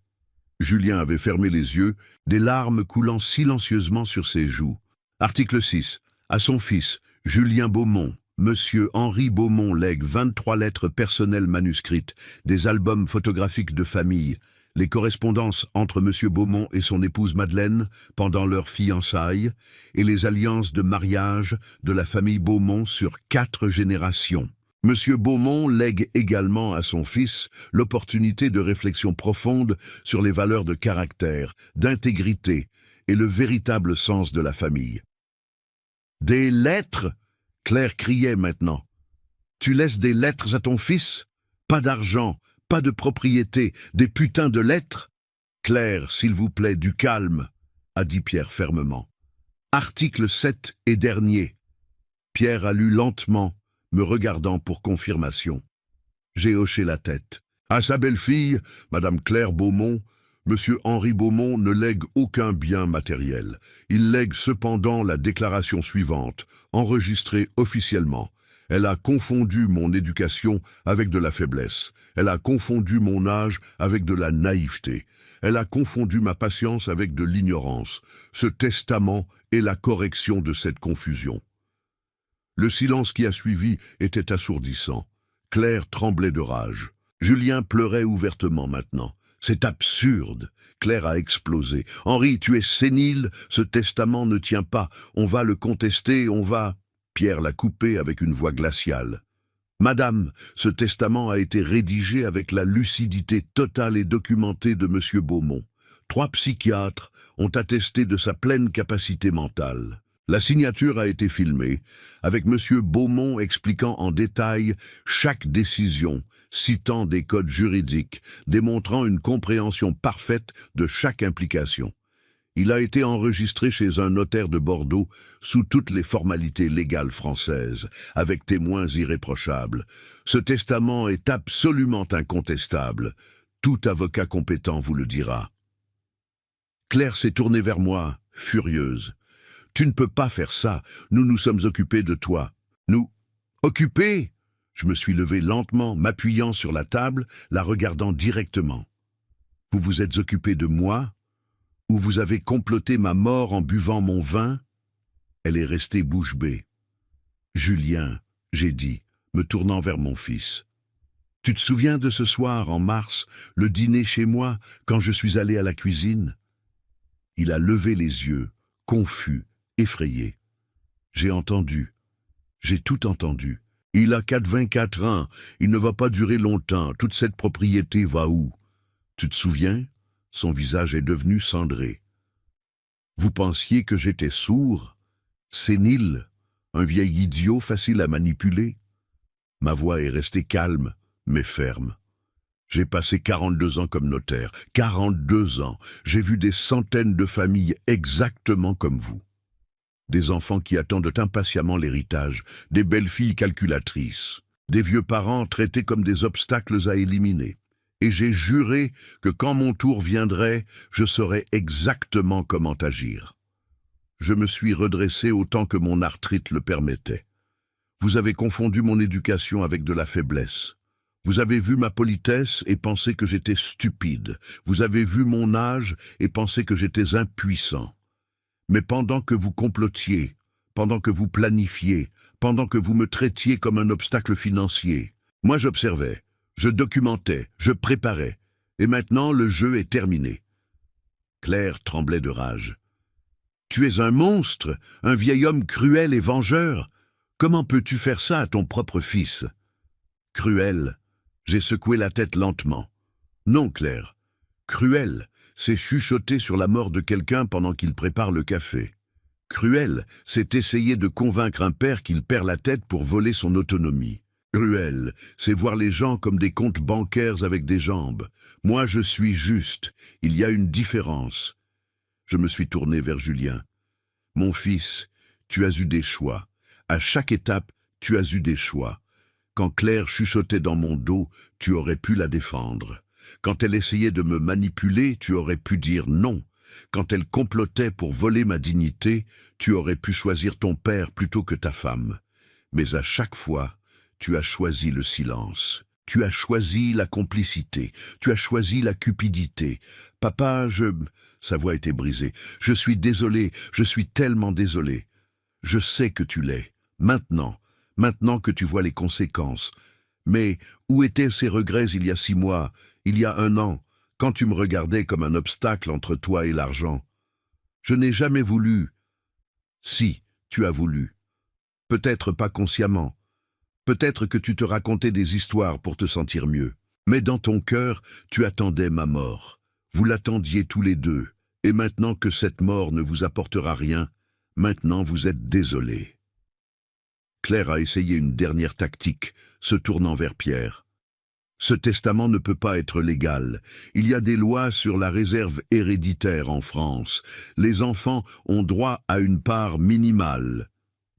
Julien avait fermé les yeux, des larmes coulant silencieusement sur ses joues. Article 6. À son fils, Julien Beaumont, M. Henri Beaumont lègue 23 lettres personnelles manuscrites, des albums photographiques de famille, les correspondances entre M. Beaumont et son épouse Madeleine pendant leur fiançailles et les alliances de mariage de la famille Beaumont sur 4 générations. M. Beaumont lègue également à son fils l'opportunité de réflexion profonde sur les valeurs de caractère, d'intégrité et le véritable sens de la famille. Des lettres? Claire criait maintenant. Tu laisses des lettres à ton fils? Pas d'argent, pas de propriété, des putains de lettres? Claire, s'il vous plaît, du calme, a dit Pierre fermement. Article 7 et dernier. Pierre a lu lentement, me regardant pour confirmation. J'ai hoché la tête. À sa belle-fille, Madame Claire Beaumont, Monsieur Henri Beaumont ne lègue aucun bien matériel. Il lègue cependant la déclaration suivante, enregistrée officiellement. Elle a confondu mon éducation avec de la faiblesse. Elle a confondu mon âge avec de la naïveté. Elle a confondu ma patience avec de l'ignorance. Ce testament est la correction de cette confusion. Le silence qui a suivi était assourdissant. Claire tremblait de rage. Julien pleurait ouvertement maintenant. C'est absurde. Claire a explosé. Henri, tu es sénile, ce testament ne tient pas. On va le contester, on va... Pierre l'a coupé avec une voix glaciale. Madame, ce testament a été rédigé avec la lucidité totale et documentée de M. Beaumont. 3 psychiatres ont attesté de sa pleine capacité mentale. La signature a été filmée, avec M. Beaumont expliquant en détail chaque décision, citant des codes juridiques, démontrant une compréhension parfaite de chaque implication. Il a été enregistré chez un notaire de Bordeaux sous toutes les formalités légales françaises, avec témoins irréprochables. Ce testament est absolument incontestable. Tout avocat compétent vous le dira. Claire s'est tournée vers moi, furieuse. Tu ne peux pas faire ça, nous nous sommes occupés de toi. Nous... Occupés? Je me suis levé lentement, m'appuyant sur la table, la regardant directement. Vous vous êtes occupé de moi? Ou vous avez comploté ma mort en buvant mon vin? Elle est restée bouche bée. Julien, j'ai dit, me tournant vers mon fils. Tu te souviens de ce soir, en mars, le dîner chez moi, quand je suis allé à la cuisine? Il a levé les yeux, confus, effrayé. J'ai entendu. J'ai tout entendu. Il a 84 ans, il ne va pas durer longtemps, toute cette propriété va où? Tu te souviens? Son visage est devenu cendré. Vous pensiez que j'étais sourd, sénile, un vieil idiot facile à manipuler? Ma voix est restée calme, mais ferme. J'ai passé 42 ans comme notaire, 42 ans. J'ai vu des centaines de familles exactement comme vous. Des enfants qui attendent impatiemment l'héritage, des belles-filles calculatrices, des vieux parents traités comme des obstacles à éliminer. Et j'ai juré que quand mon tour viendrait, je saurais exactement comment agir. Je me suis redressé autant que mon arthrite le permettait. Vous avez confondu mon éducation avec de la faiblesse. Vous avez vu ma politesse et pensé que j'étais stupide. Vous avez vu mon âge et pensé que j'étais impuissant. Mais pendant que vous complotiez, pendant que vous planifiez, pendant que vous me traitiez comme un obstacle financier, moi j'observais. Je documentais, je préparais, et maintenant le jeu est terminé. Claire tremblait de rage. Tu es un monstre, un vieil homme cruel et vengeur. Comment peux-tu faire ça à ton propre fils? Cruel, j'ai secoué la tête lentement. Non, Claire, cruel, c'est chuchoter sur la mort de quelqu'un pendant qu'il prépare le café. Cruel, c'est essayer de convaincre un père qu'il perd la tête pour voler son autonomie. Cruel, c'est voir les gens comme des comptes bancaires avec des jambes. Moi, je suis juste. Il y a une différence. Je me suis tourné vers Julien. Mon fils, tu as eu des choix. À chaque étape, tu as eu des choix. Quand Claire chuchotait dans mon dos, tu aurais pu la défendre. Quand elle essayait de me manipuler, tu aurais pu dire non. Quand elle complotait pour voler ma dignité, tu aurais pu choisir ton père plutôt que ta femme. Mais à chaque fois, tu as choisi le silence. Tu as choisi la complicité. Tu as choisi la cupidité. Papa, Sa voix était brisée. Je suis désolé, je suis tellement désolé. Je sais que tu l'es. Maintenant que tu vois les conséquences. Mais où étaient ces regrets il y a 6 mois, il y a 1 an, quand tu me regardais comme un obstacle entre toi et l'argent? Je n'ai jamais voulu. Si, tu as voulu. Peut-être pas consciemment. Peut-être que tu te racontais des histoires pour te sentir mieux. Mais dans ton cœur, tu attendais ma mort. Vous l'attendiez tous les deux. Et maintenant que cette mort ne vous apportera rien, maintenant vous êtes désolés. Claire a essayé une dernière tactique, se tournant vers Pierre. Ce testament ne peut pas être légal. Il y a des lois sur la réserve héréditaire en France. Les enfants ont droit à une part minimale.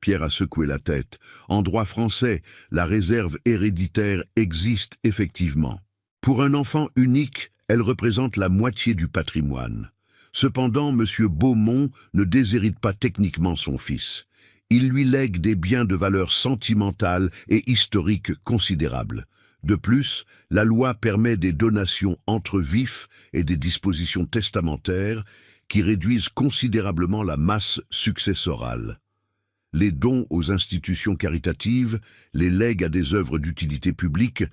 Pierre a secoué la tête. En droit français, la réserve héréditaire existe effectivement. Pour un enfant unique, elle représente la moitié du patrimoine. Cependant, M. Beaumont ne déshérite pas techniquement son fils. Il lui lègue des biens de valeur sentimentale et historique considérables. De plus, la loi permet des donations entre vifs et des dispositions testamentaires qui réduisent considérablement la masse successorale. Les dons aux institutions caritatives, les legs à des œuvres d'utilité publique,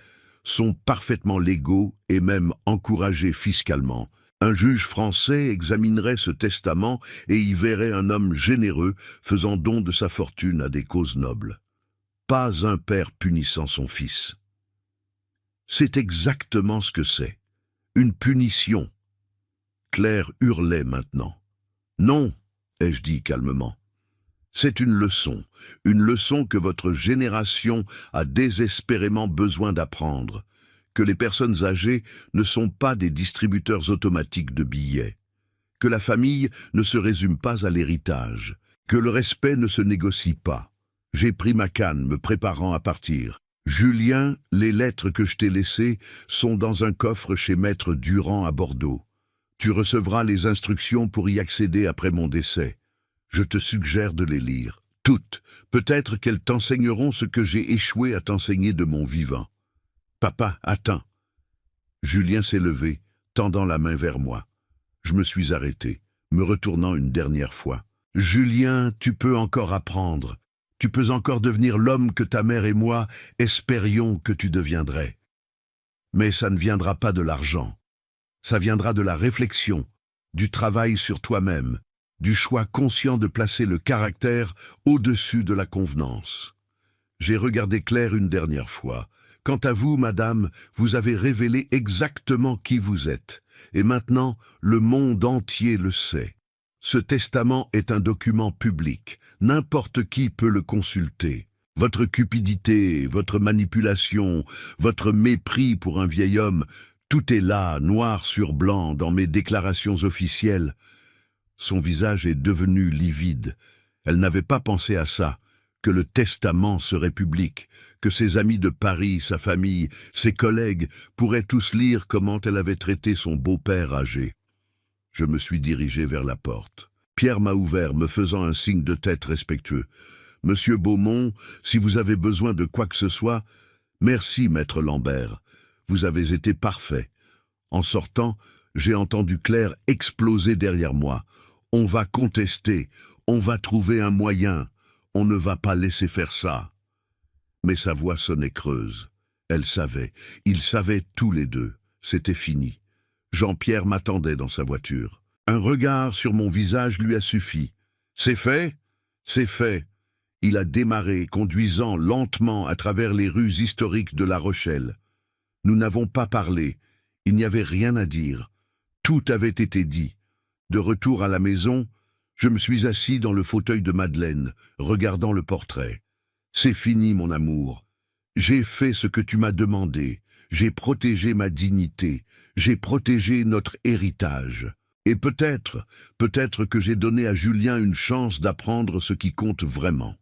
sont parfaitement légaux et même encouragés fiscalement. Un juge français examinerait ce testament et y verrait un homme généreux faisant don de sa fortune à des causes nobles. Pas un père punissant son fils. C'est exactement ce que c'est. Une punition. Claire hurlait maintenant. Non, ai-je dit calmement. C'est une leçon que votre génération a désespérément besoin d'apprendre, que les personnes âgées ne sont pas des distributeurs automatiques de billets, que la famille ne se résume pas à l'héritage, que le respect ne se négocie pas. J'ai pris ma canne, me préparant à partir. Julien, les lettres que je t'ai laissées sont dans un coffre chez Maître Durand à Bordeaux. Tu recevras les instructions pour y accéder après mon décès. Je te suggère de les lire, toutes. Peut-être qu'elles t'enseigneront ce que j'ai échoué à t'enseigner de mon vivant. Papa, attends. Julien s'est levé, tendant la main vers moi. Je me suis arrêté, me retournant une dernière fois. Julien, tu peux encore apprendre. Tu peux encore devenir l'homme que ta mère et moi espérions que tu deviendrais. Mais ça ne viendra pas de l'argent. Ça viendra de la réflexion, du travail sur toi-même, du choix conscient de placer le caractère au-dessus de la convenance. J'ai regardé Claire une dernière fois. Quant à vous, madame, vous avez révélé exactement qui vous êtes. Et maintenant, le monde entier le sait. Ce testament est un document public. N'importe qui peut le consulter. Votre cupidité, votre manipulation, votre mépris pour un vieil homme, tout est là, noir sur blanc, dans mes déclarations officielles. Son visage est devenu livide. Elle n'avait pas pensé à ça, que le testament serait public, que ses amis de Paris, sa famille, ses collègues pourraient tous lire comment elle avait traité son beau-père âgé. Je me suis dirigé vers la porte. Pierre m'a ouvert, me faisant un signe de tête respectueux. « Monsieur Beaumont, si vous avez besoin de quoi que ce soit, merci, maître Lambert. Vous avez été parfait. » En sortant, j'ai entendu Claire exploser derrière moi. « On va contester, on va trouver un moyen, on ne va pas laisser faire ça. » Mais sa voix sonnait creuse. Elle savait, ils savaient tous les deux. C'était fini. Jean-Pierre m'attendait dans sa voiture. Un regard sur mon visage lui a suffi. « C'est fait ? C'est fait. » Il a démarré, conduisant lentement à travers les rues historiques de La Rochelle. Nous n'avons pas parlé. Il n'y avait rien à dire. Tout avait été dit. De retour à la maison, je me suis assis dans le fauteuil de Madeleine, regardant le portrait. C'est fini, mon amour. J'ai fait ce que tu m'as demandé. J'ai protégé ma dignité. J'ai protégé notre héritage. Et peut-être que j'ai donné à Julien une chance d'apprendre ce qui compte vraiment.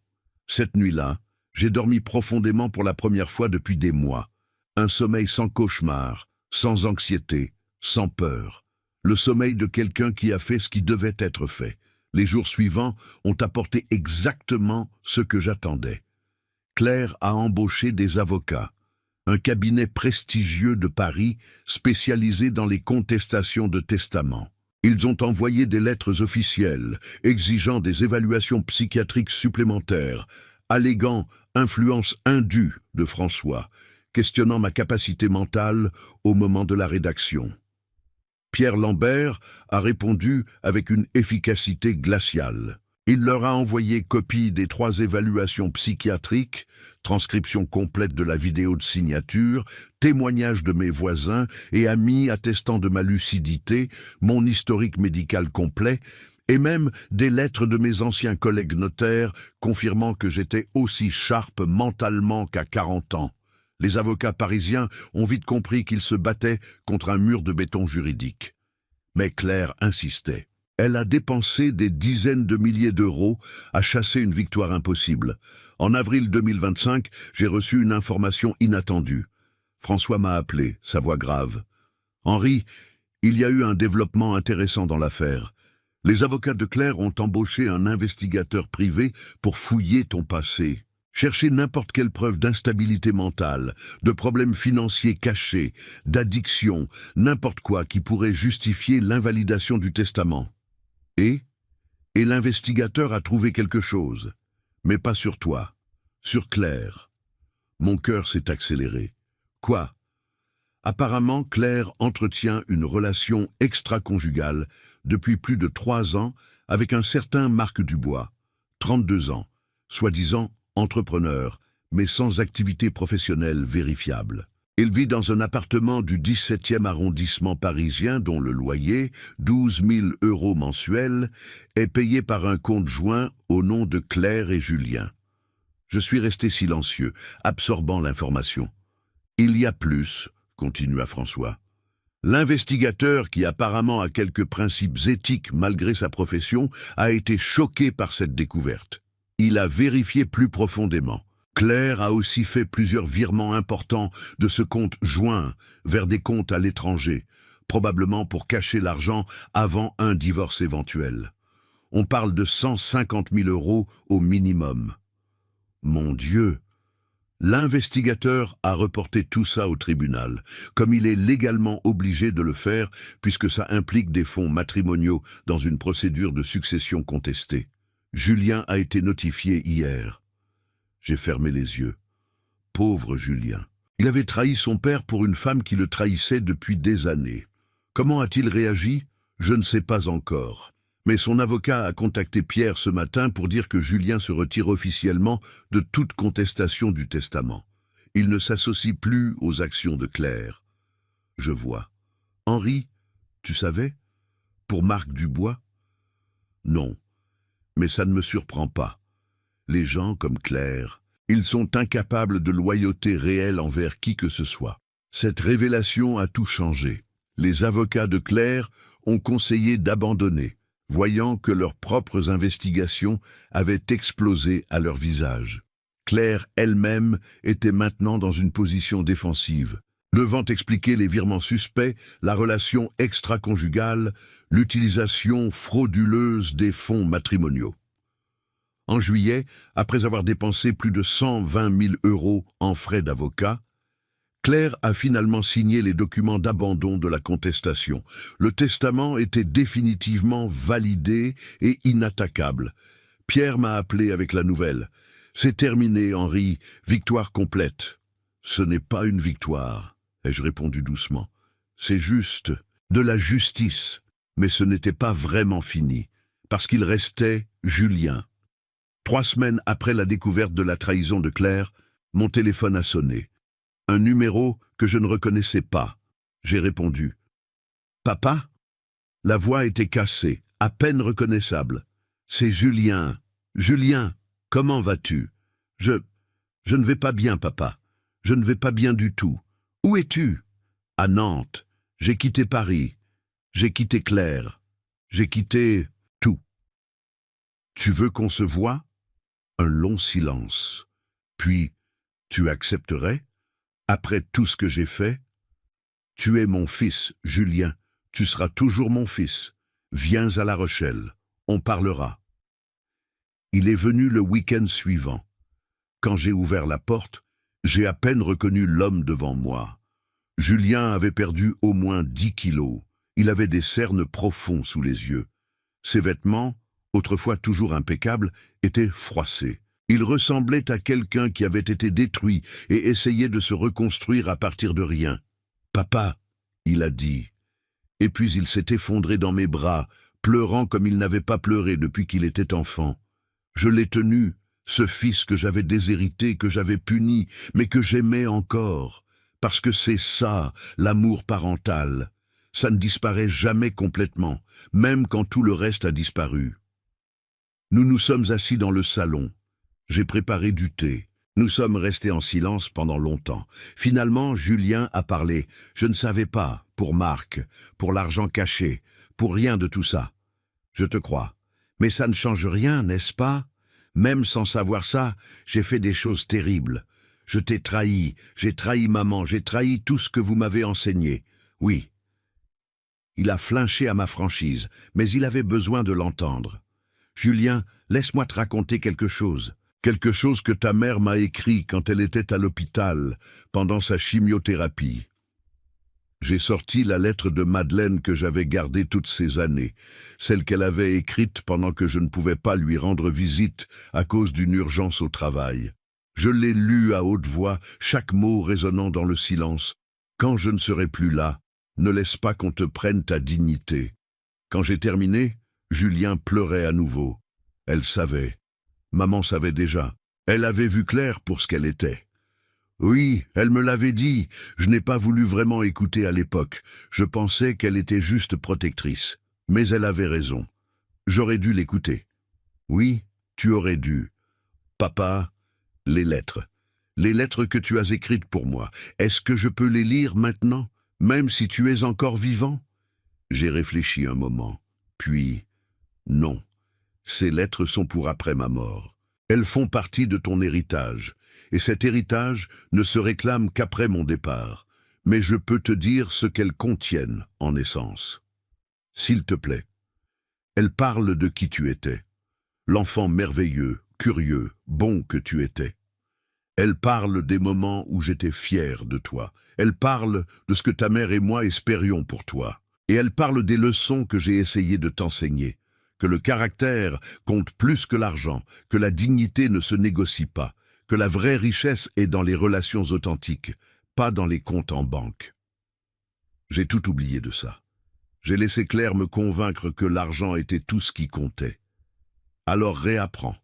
Cette nuit-là, j'ai dormi profondément pour la première fois depuis des mois. Un sommeil sans cauchemar, sans anxiété, sans peur. Le sommeil de quelqu'un qui a fait ce qui devait être fait. Les jours suivants ont apporté exactement ce que j'attendais. Claire a embauché des avocats. Un cabinet prestigieux de Paris spécialisé dans les contestations de testament. Ils ont envoyé des lettres officielles, exigeant des évaluations psychiatriques supplémentaires, alléguant influence indue de François, questionnant ma capacité mentale au moment de la rédaction. Pierre Lambert a répondu avec une efficacité glaciale. Il leur a envoyé copie des 3 évaluations psychiatriques, transcription complète de la vidéo de signature, témoignages de mes voisins et amis attestant de ma lucidité, mon historique médical complet, et même des lettres de mes anciens collègues notaires confirmant que j'étais aussi sharp mentalement qu'à 40 ans. Les avocats parisiens ont vite compris qu'ils se battaient contre un mur de béton juridique. Mais Claire insistait. Elle a dépensé des dizaines de milliers d'euros à chasser une victoire impossible. En avril 2025, j'ai reçu une information inattendue. François m'a appelé, sa voix grave. « Henri, il y a eu un développement intéressant dans l'affaire. Les avocats de Claire ont embauché un investigateur privé pour fouiller ton passé. Chercher n'importe quelle preuve d'instabilité mentale, de problèmes financiers cachés, d'addiction, n'importe quoi qui pourrait justifier l'invalidation du testament. Et l'investigateur a trouvé quelque chose, mais pas sur toi, sur Claire. » Mon cœur s'est accéléré. Quoi? Apparemment, Claire entretient une relation extra-conjugale depuis plus de 3 ans avec un certain Marc Dubois, 32 ans, soi-disant entrepreneur, mais sans activité professionnelle vérifiable. Il vit dans un appartement du 17e arrondissement parisien dont le loyer, 12 000 € mensuels, est payé par un compte joint au nom de Claire et Julien. Je suis resté silencieux, absorbant l'information. « Il y a plus », continua François. L'investigateur, qui apparemment a quelques principes éthiques malgré sa profession, a été choqué par cette découverte. Il a vérifié plus profondément. Claire a aussi fait plusieurs virements importants de ce compte joint vers des comptes à l'étranger, probablement pour cacher l'argent avant un divorce éventuel. On parle de 150 000 € au minimum. Mon Dieu! L'investigateur a reporté tout ça au tribunal, comme il est légalement obligé de le faire puisque ça implique des fonds matrimoniaux dans une procédure de succession contestée. Julien a été notifié hier. J'ai fermé les yeux. Pauvre Julien. Il avait trahi son père pour une femme qui le trahissait depuis des années. Comment a-t-il réagi? Je ne sais pas encore. Mais son avocat a contacté Pierre ce matin pour dire que Julien se retire officiellement de toute contestation du testament. Il ne s'associe plus aux actions de Claire. Je vois. Henri, tu savais? Pour Marc Dubois? Non, mais ça ne me surprend pas. Les gens comme Claire, ils sont incapables de loyauté réelle envers qui que ce soit. Cette révélation a tout changé. Les avocats de Claire ont conseillé d'abandonner, voyant que leurs propres investigations avaient explosé à leur visage. Claire elle-même était maintenant dans une position défensive, devant expliquer les virements suspects, la relation extra-conjugale, l'utilisation frauduleuse des fonds matrimoniaux. En juillet, après avoir dépensé plus de 120 000 € en frais d'avocat, Claire a finalement signé les documents d'abandon de la contestation. Le testament était définitivement validé et inattaquable. Pierre m'a appelé avec la nouvelle. « C'est terminé, Henri, victoire complète. » « Ce n'est pas une victoire, » ai-je répondu doucement. « C'est juste de la justice, mais ce n'était pas vraiment fini, parce qu'il restait Julien. » 3 semaines après la découverte de la trahison de Claire, mon téléphone a sonné. Un numéro que je ne reconnaissais pas. J'ai répondu. « Papa ?» La voix était cassée, à peine reconnaissable. « C'est Julien. Julien, comment vas-tu ? Je ne vais pas bien, papa. Je ne vais pas bien du tout. Où es-tu ? À Nantes. J'ai quitté Paris. J'ai quitté Claire. J'ai quitté tout. Tu veux qu'on se voie ? Un long silence. Puis, tu accepterais ? Après tout ce que j'ai fait ? Tu es mon fils, Julien. Tu seras toujours mon fils. Viens à La Rochelle. On parlera. Il est venu le week-end suivant. Quand j'ai ouvert la porte, j'ai à peine reconnu l'homme devant moi. Julien avait perdu au moins 10 kilos. Il avait des cernes profonds sous les yeux. Ses vêtements, autrefois toujours impeccables, étaient froissés. Il ressemblait à quelqu'un qui avait été détruit et essayait de se reconstruire à partir de rien. « Papa », il a dit. Et puis il s'est effondré dans mes bras, pleurant comme il n'avait pas pleuré depuis qu'il était enfant. Je l'ai tenu, ce fils que j'avais déshérité, que j'avais puni, mais que j'aimais encore. Parce que c'est ça, l'amour parental. Ça ne disparaît jamais complètement, même quand tout le reste a disparu. Nous nous sommes assis dans le salon. J'ai préparé du thé. Nous sommes restés en silence pendant longtemps. Finalement, Julien a parlé. Je ne savais pas, pour Marc, pour l'argent caché, pour rien de tout ça. Je te crois. Mais ça ne change rien, n'est-ce pas ? Même sans savoir ça, j'ai fait des choses terribles. Je t'ai trahi, j'ai trahi maman, j'ai trahi tout ce que vous m'avez enseigné. Oui. Il a flinché à ma franchise, mais il avait besoin de l'entendre. Julien, laisse-moi te raconter quelque chose. Quelque chose que ta mère m'a écrit quand elle était à l'hôpital, pendant sa chimiothérapie. J'ai sorti la lettre de Madeleine que j'avais gardée toutes ces années, celle qu'elle avait écrite pendant que je ne pouvais pas lui rendre visite à cause d'une urgence au travail. Je l'ai lue à haute voix, chaque mot résonnant dans le silence. Quand je ne serai plus là, ne laisse pas qu'on te prenne ta dignité. Quand j'ai terminé, Julien pleurait à nouveau. Elle savait. Maman savait déjà. Elle avait vu clair pour ce qu'elle était. Oui, elle me l'avait dit. Je n'ai pas voulu vraiment écouter à l'époque. Je pensais qu'elle était juste protectrice. Mais elle avait raison. J'aurais dû l'écouter. Oui, tu aurais dû. Papa, les lettres. Les lettres que tu as écrites pour moi. Est-ce que je peux les lire maintenant, même si tu es encore vivant ? J'ai réfléchi un moment. Puis, non. Ces lettres sont pour après ma mort. Elles font partie de ton héritage. Et cet héritage ne se réclame qu'après mon départ. Mais je peux te dire ce qu'elles contiennent en essence. S'il te plaît. Elles parlent de qui tu étais. L'enfant merveilleux, curieux, bon que tu étais. Elles parlent des moments où j'étais fier de toi. Elles parlent de ce que ta mère et moi espérions pour toi. Et elles parlent des leçons que j'ai essayé de t'enseigner. Que le caractère compte plus que l'argent, que la dignité ne se négocie pas, que la vraie richesse est dans les relations authentiques, pas dans les comptes en banque. J'ai tout oublié de ça. J'ai laissé Claire me convaincre que l'argent était tout ce qui comptait. Alors réapprends.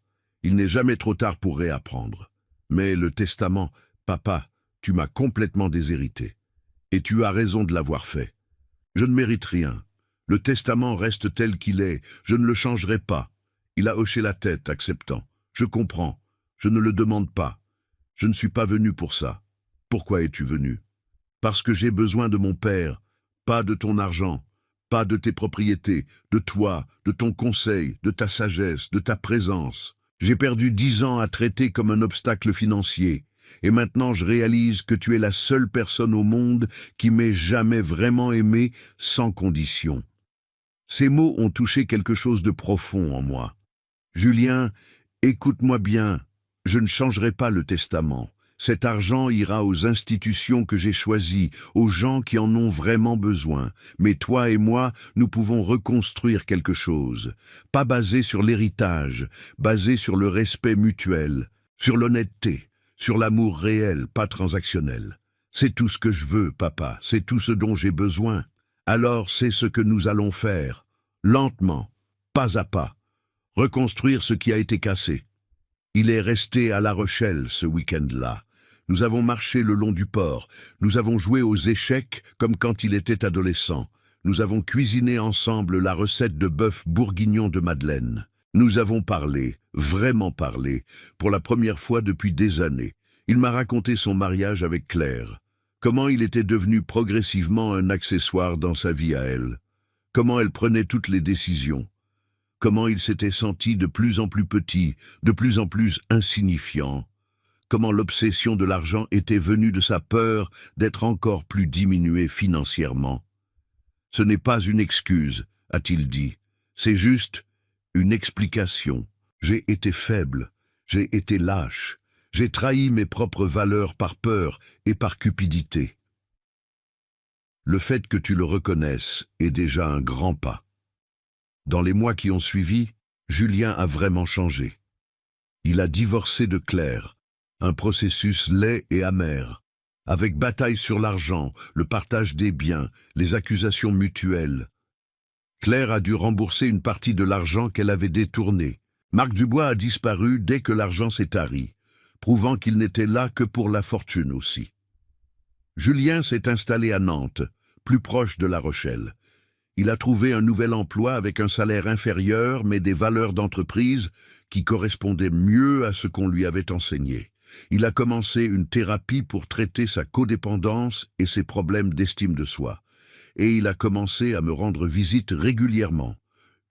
Il n'est jamais trop tard pour réapprendre. Mais le testament, papa, tu m'as complètement déshérité. Et tu as raison de l'avoir fait. Je ne mérite rien. Le testament reste tel qu'il est, je ne le changerai pas. Il a hoché la tête, acceptant. Je comprends, je ne le demande pas. Je ne suis pas venu pour ça. Pourquoi es-tu venu ? Parce que j'ai besoin de mon père, pas de ton argent, pas de tes propriétés, de toi, de ton conseil, de ta sagesse, de ta présence. J'ai perdu 10 ans à traiter comme un obstacle financier. Et maintenant je réalise que tu es la seule personne au monde qui m'ait jamais vraiment aimé sans condition. Ces mots ont touché quelque chose de profond en moi. Julien, écoute-moi bien, je ne changerai pas le testament. Cet argent ira aux institutions que j'ai choisies, aux gens qui en ont vraiment besoin. Mais toi et moi, nous pouvons reconstruire quelque chose. Pas basé sur l'héritage, basé sur le respect mutuel, sur l'honnêteté, sur l'amour réel, pas transactionnel. C'est tout ce que je veux, papa, c'est tout ce dont j'ai besoin. Alors c'est ce que nous allons faire, lentement, pas à pas, reconstruire ce qui a été cassé. Il est resté à La Rochelle ce week-end-là. Nous avons marché le long du port, nous avons joué aux échecs comme quand il était adolescent. Nous avons cuisiné ensemble la recette de bœuf bourguignon de Madeleine. Nous avons parlé, vraiment parlé, pour la première fois depuis des années. Il m'a raconté son mariage avec Claire, comment il était devenu progressivement un accessoire dans sa vie à elle, comment elle prenait toutes les décisions, comment il s'était senti de plus en plus petit, de plus en plus insignifiant, comment l'obsession de l'argent était venue de sa peur d'être encore plus diminué financièrement. Ce n'est pas une excuse, a-t-il dit, c'est juste une explication. J'ai été faible, j'ai été lâche, j'ai trahi mes propres valeurs par peur et par cupidité. Le fait que tu le reconnaisses est déjà un grand pas. Dans les mois qui ont suivi, Julien a vraiment changé. Il a divorcé de Claire, un processus laid et amer, avec bataille sur l'argent, le partage des biens, les accusations mutuelles. Claire a dû rembourser une partie de l'argent qu'elle avait détourné. Marc Dubois a disparu dès que l'argent s'est tari, prouvant qu'il n'était là que pour la fortune aussi. Julien s'est installé à Nantes, plus proche de La Rochelle. Il a trouvé un nouvel emploi avec un salaire inférieur, mais des valeurs d'entreprise qui correspondaient mieux à ce qu'on lui avait enseigné. Il a commencé une thérapie pour traiter sa codépendance et ses problèmes d'estime de soi. Et il a commencé à me rendre visite régulièrement,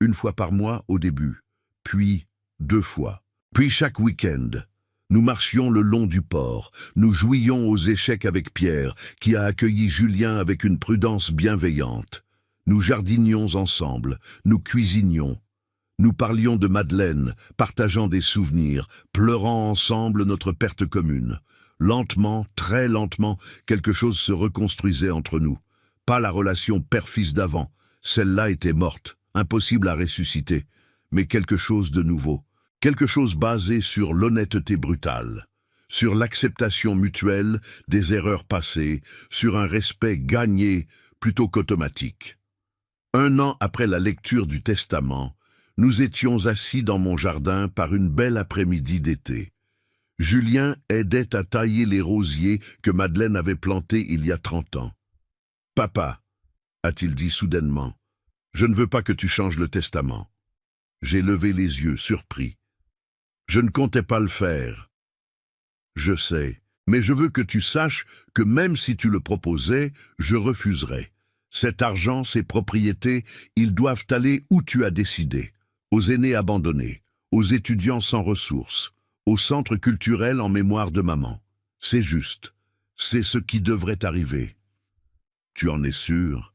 1 fois par mois au début, puis 2 fois, puis chaque week-end. Nous marchions le long du port, nous jouions aux échecs avec Pierre, qui a accueilli Julien avec une prudence bienveillante. Nous jardinions ensemble, nous cuisinions. Nous parlions de Madeleine, partageant des souvenirs, pleurant ensemble notre perte commune. Lentement, très lentement, quelque chose se reconstruisait entre nous. Pas la relation père-fils d'avant, celle-là était morte, impossible à ressusciter, mais quelque chose de nouveau. Quelque chose basé sur l'honnêteté brutale, sur l'acceptation mutuelle des erreurs passées, sur un respect gagné plutôt qu'automatique. 1 an après la lecture du Testament, nous étions assis dans mon jardin par une belle après-midi d'été. Julien aidait à tailler les rosiers que Madeleine avait plantés il y a 30 ans. « Papa, a-t-il dit soudainement, je ne veux pas que tu changes le Testament. » J'ai levé les yeux, surpris. Je ne comptais pas le faire. Je sais, mais je veux que tu saches que même si tu le proposais, je refuserais. Cet argent, ces propriétés, ils doivent aller où tu as décidé, aux aînés abandonnés, aux étudiants sans ressources, au centre culturel en mémoire de maman. C'est juste, c'est ce qui devrait arriver. Tu en es sûr?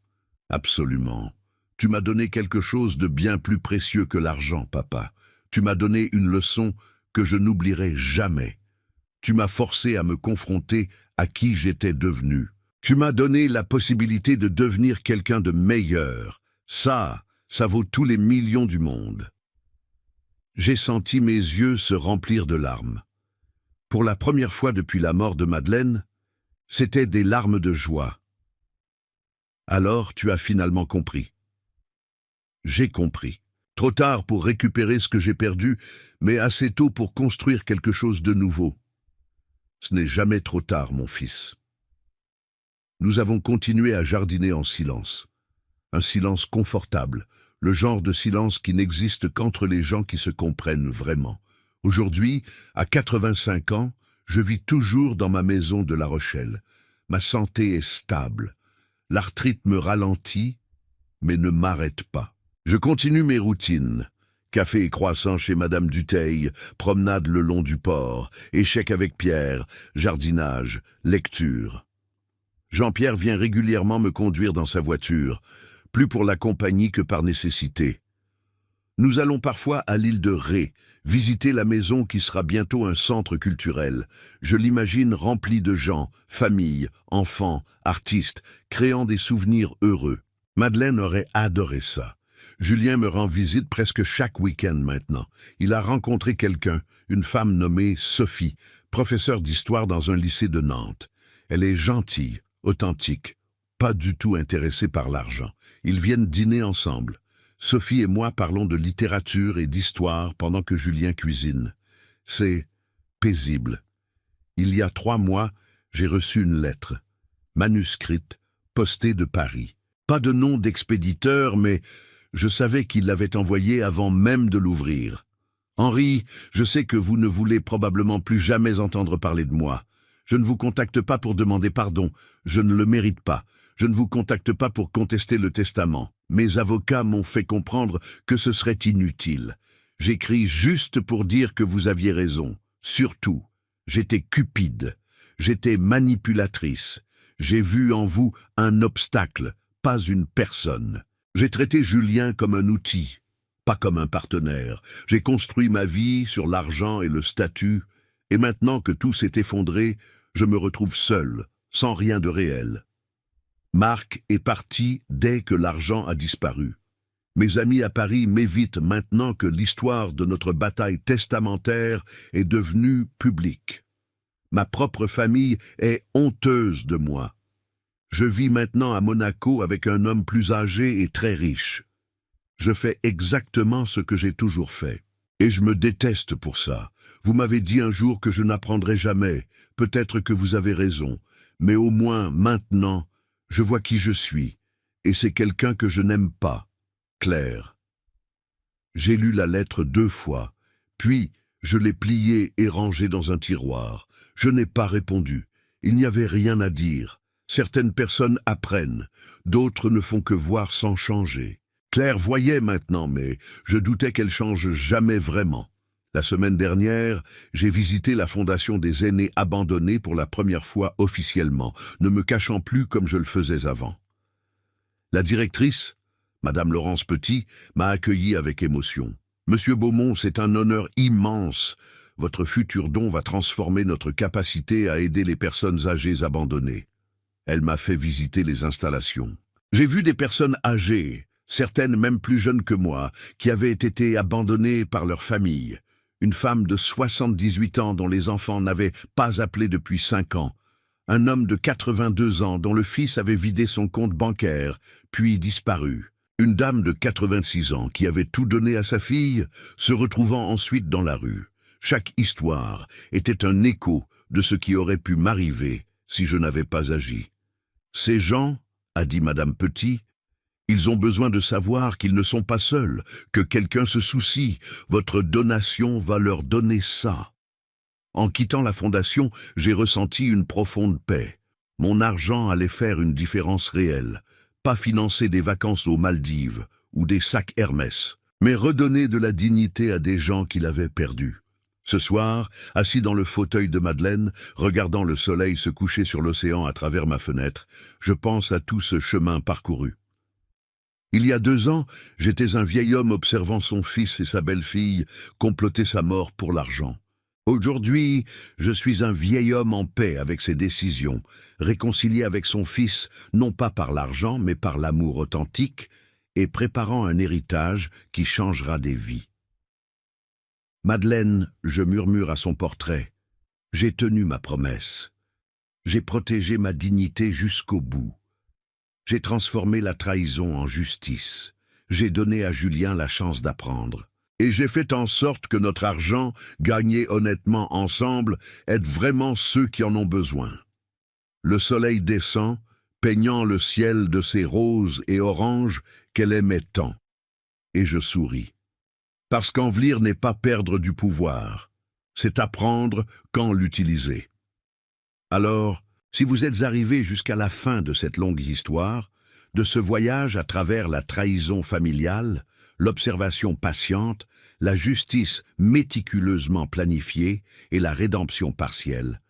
Absolument. Tu m'as donné quelque chose de bien plus précieux que l'argent, papa. Tu m'as donné une leçon que je n'oublierai jamais. Tu m'as forcé à me confronter à qui j'étais devenu. Tu m'as donné la possibilité de devenir quelqu'un de meilleur. Ça vaut tous les millions du monde. J'ai senti mes yeux se remplir de larmes. Pour la première fois depuis la mort de Madeleine, c'étaient des larmes de joie. Alors tu as finalement compris. J'ai compris. Trop tard pour récupérer ce que j'ai perdu, mais assez tôt pour construire quelque chose de nouveau. Ce n'est jamais trop tard, mon fils. Nous avons continué à jardiner en silence. Un silence confortable, le genre de silence qui n'existe qu'entre les gens qui se comprennent vraiment. Aujourd'hui, à 85 ans, je vis toujours dans ma maison de La Rochelle. Ma santé est stable. L'arthrite me ralentit, mais ne m'arrête pas. Je continue mes routines. Café et croissant chez Madame Dutheil, promenade le long du port, échecs avec Pierre, jardinage, lecture. Jean-Pierre vient régulièrement me conduire dans sa voiture, plus pour la compagnie que par nécessité. Nous allons parfois à l'île de Ré, visiter la maison qui sera bientôt un centre culturel. Je l'imagine remplie de gens, familles, enfants, artistes, créant des souvenirs heureux. Madeleine aurait adoré ça. Julien me rend visite presque chaque week-end maintenant. Il a rencontré quelqu'un, une femme nommée Sophie, professeure d'histoire dans un lycée de Nantes. Elle est gentille, authentique, pas du tout intéressée par l'argent. Ils viennent dîner ensemble. Sophie et moi parlons de littérature et d'histoire pendant que Julien cuisine. C'est paisible. Il y a 3 mois, j'ai reçu une lettre, manuscrite, postée de Paris. Pas de nom d'expéditeur, mais je savais qu'il l'avait envoyé avant même de l'ouvrir. Henri, je sais que vous ne voulez probablement plus jamais entendre parler de moi. Je ne vous contacte pas pour demander pardon, je ne le mérite pas. Je ne vous contacte pas pour contester le testament. Mes avocats m'ont fait comprendre que ce serait inutile. J'écris juste pour dire que vous aviez raison. Surtout, j'étais cupide, j'étais manipulatrice. J'ai vu en vous un obstacle, pas une personne. J'ai traité Julien comme un outil, pas comme un partenaire. J'ai construit ma vie sur l'argent et le statut, et maintenant que tout s'est effondré, je me retrouve seul, sans rien de réel. Marc est parti dès que l'argent a disparu. Mes amis à Paris m'évitent maintenant que l'histoire de notre bataille testamentaire est devenue publique. Ma propre famille est honteuse de moi. Je vis maintenant à Monaco avec un homme plus âgé et très riche. Je fais exactement ce que j'ai toujours fait. Et je me déteste pour ça. Vous m'avez dit un jour que je n'apprendrai jamais. Peut-être que vous avez raison. Mais au moins, maintenant, je vois qui je suis. Et c'est quelqu'un que je n'aime pas. Claire. J'ai lu la lettre 2 fois. Puis, je l'ai pliée et rangée dans un tiroir. Je n'ai pas répondu. Il n'y avait rien à dire. Certaines personnes apprennent. D'autres ne font que voir sans changer. Claire voyait maintenant, mais je doutais qu'elle change jamais vraiment. La semaine dernière, j'ai visité la Fondation des aînés abandonnés pour la première fois officiellement, ne me cachant plus comme je le faisais avant. La directrice, Madame Laurence Petit, m'a accueilli avec émotion. « Monsieur Beaumont, c'est un honneur immense. Votre futur don va transformer notre capacité à aider les personnes âgées abandonnées. » Elle m'a fait visiter les installations. J'ai vu des personnes âgées, certaines même plus jeunes que moi, qui avaient été abandonnées par leur famille. Une femme de 78 ans dont les enfants n'avaient pas appelé depuis 5 ans. Un homme de 82 ans dont le fils avait vidé son compte bancaire, puis disparu. Une dame de 86 ans qui avait tout donné à sa fille, se retrouvant ensuite dans la rue. Chaque histoire était un écho de ce qui aurait pu m'arriver si je n'avais pas agi. Ces gens, a dit Madame Petit, ils ont besoin de savoir qu'ils ne sont pas seuls, que quelqu'un se soucie. Votre donation va leur donner ça. En quittant la fondation, j'ai ressenti une profonde paix. Mon argent allait faire une différence réelle. Pas financer des vacances aux Maldives ou des sacs Hermès, mais redonner de la dignité à des gens qui l'avaient perdue. Ce soir, assis dans le fauteuil de Madeleine, regardant le soleil se coucher sur l'océan à travers ma fenêtre, je pense à tout ce chemin parcouru. Il y a 2 ans, j'étais un vieil homme observant son fils et sa belle-fille comploter sa mort pour l'argent. Aujourd'hui, je suis un vieil homme en paix avec ses décisions, réconcilié avec son fils, non pas par l'argent, mais par l'amour authentique, et préparant un héritage qui changera des vies. Madeleine, je murmure à son portrait, j'ai tenu ma promesse. J'ai protégé ma dignité jusqu'au bout. J'ai transformé la trahison en justice. J'ai donné à Julien la chance d'apprendre. Et j'ai fait en sorte que notre argent, gagné honnêtement ensemble, aide vraiment ceux qui en ont besoin. Le soleil descend, peignant le ciel de ces roses et oranges qu'elle aimait tant. Et je souris. Parce qu'envlir n'est pas perdre du pouvoir, c'est apprendre quand l'utiliser. Alors, si vous êtes arrivé jusqu'à la fin de cette longue histoire, de ce voyage à travers la trahison familiale, l'observation patiente, la justice méticuleusement planifiée et la rédemption partielle,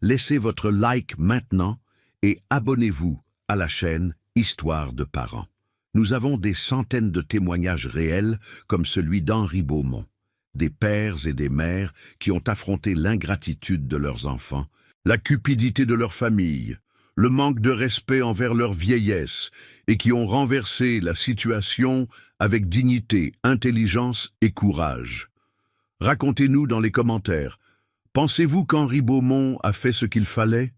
laissez votre like maintenant et abonnez-vous à la chaîne Histoire de parents. Nous avons des centaines de témoignages réels comme celui d'Henri Beaumont, des pères et des mères qui ont affronté l'ingratitude de leurs enfants, la cupidité de leur famille, le manque de respect envers leur vieillesse et qui ont renversé la situation avec dignité, intelligence et courage. Racontez-nous dans les commentaires. Pensez-vous qu'Henri Beaumont a fait ce qu'il fallait?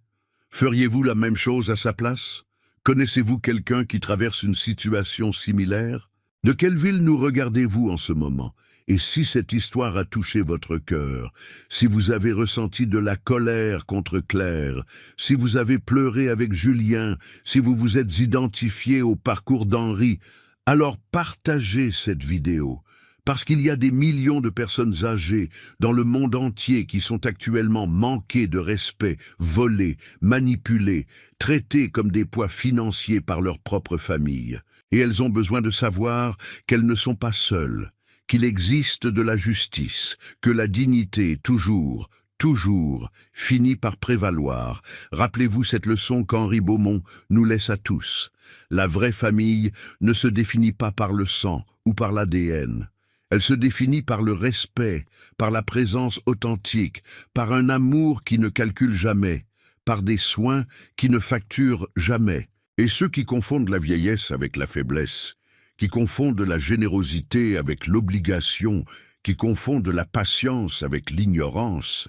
Feriez-vous la même chose à sa place? Connaissez-vous quelqu'un qui traverse une situation similaire? De quelle ville nous regardez-vous en ce moment? Et si cette histoire a touché votre cœur, si vous avez ressenti de la colère contre Claire, si vous avez pleuré avec Julien, si vous vous êtes identifié au parcours d'Henri, alors partagez cette vidéo. Parce qu'il y a des millions de personnes âgées dans le monde entier qui sont actuellement manquées de respect, volées, manipulées, traitées comme des poids financiers par leur propre famille. Et elles ont besoin de savoir qu'elles ne sont pas seules, qu'il existe de la justice, que la dignité, toujours, finit par prévaloir. Rappelez-vous cette leçon qu'Henri Beaumont nous laisse à tous. La vraie famille ne se définit pas par le sang ou par l'ADN. Elle se définit par le respect, par la présence authentique, par un amour qui ne calcule jamais, par des soins qui ne facturent jamais. Et ceux qui confondent la vieillesse avec la faiblesse, qui confondent la générosité avec l'obligation, qui confondent la patience avec l'ignorance,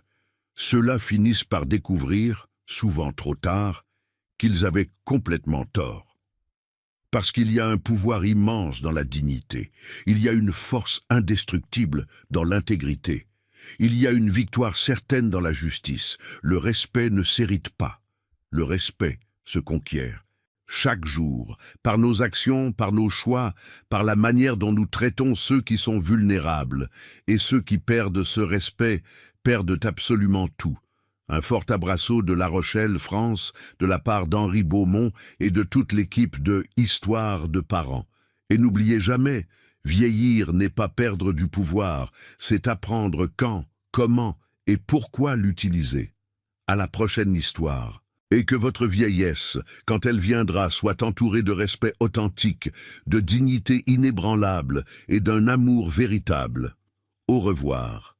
ceux-là finissent par découvrir, souvent trop tard, qu'ils avaient complètement tort. Parce qu'il y a un pouvoir immense dans la dignité, il y a une force indestructible dans l'intégrité, il y a une victoire certaine dans la justice. Le respect ne s'hérite pas, le respect se conquiert. Chaque jour, par nos actions, par nos choix, par la manière dont nous traitons ceux qui sont vulnérables, et ceux qui perdent ce respect perdent absolument tout. Un fort abraço de La Rochelle, France, de la part d'Henri Beaumont et de toute l'équipe de Histoire de parents. Et n'oubliez jamais, vieillir n'est pas perdre du pouvoir, c'est apprendre quand, comment et pourquoi l'utiliser. À la prochaine histoire. Et que votre vieillesse, quand elle viendra, soit entourée de respect authentique, de dignité inébranlable et d'un amour véritable. Au revoir.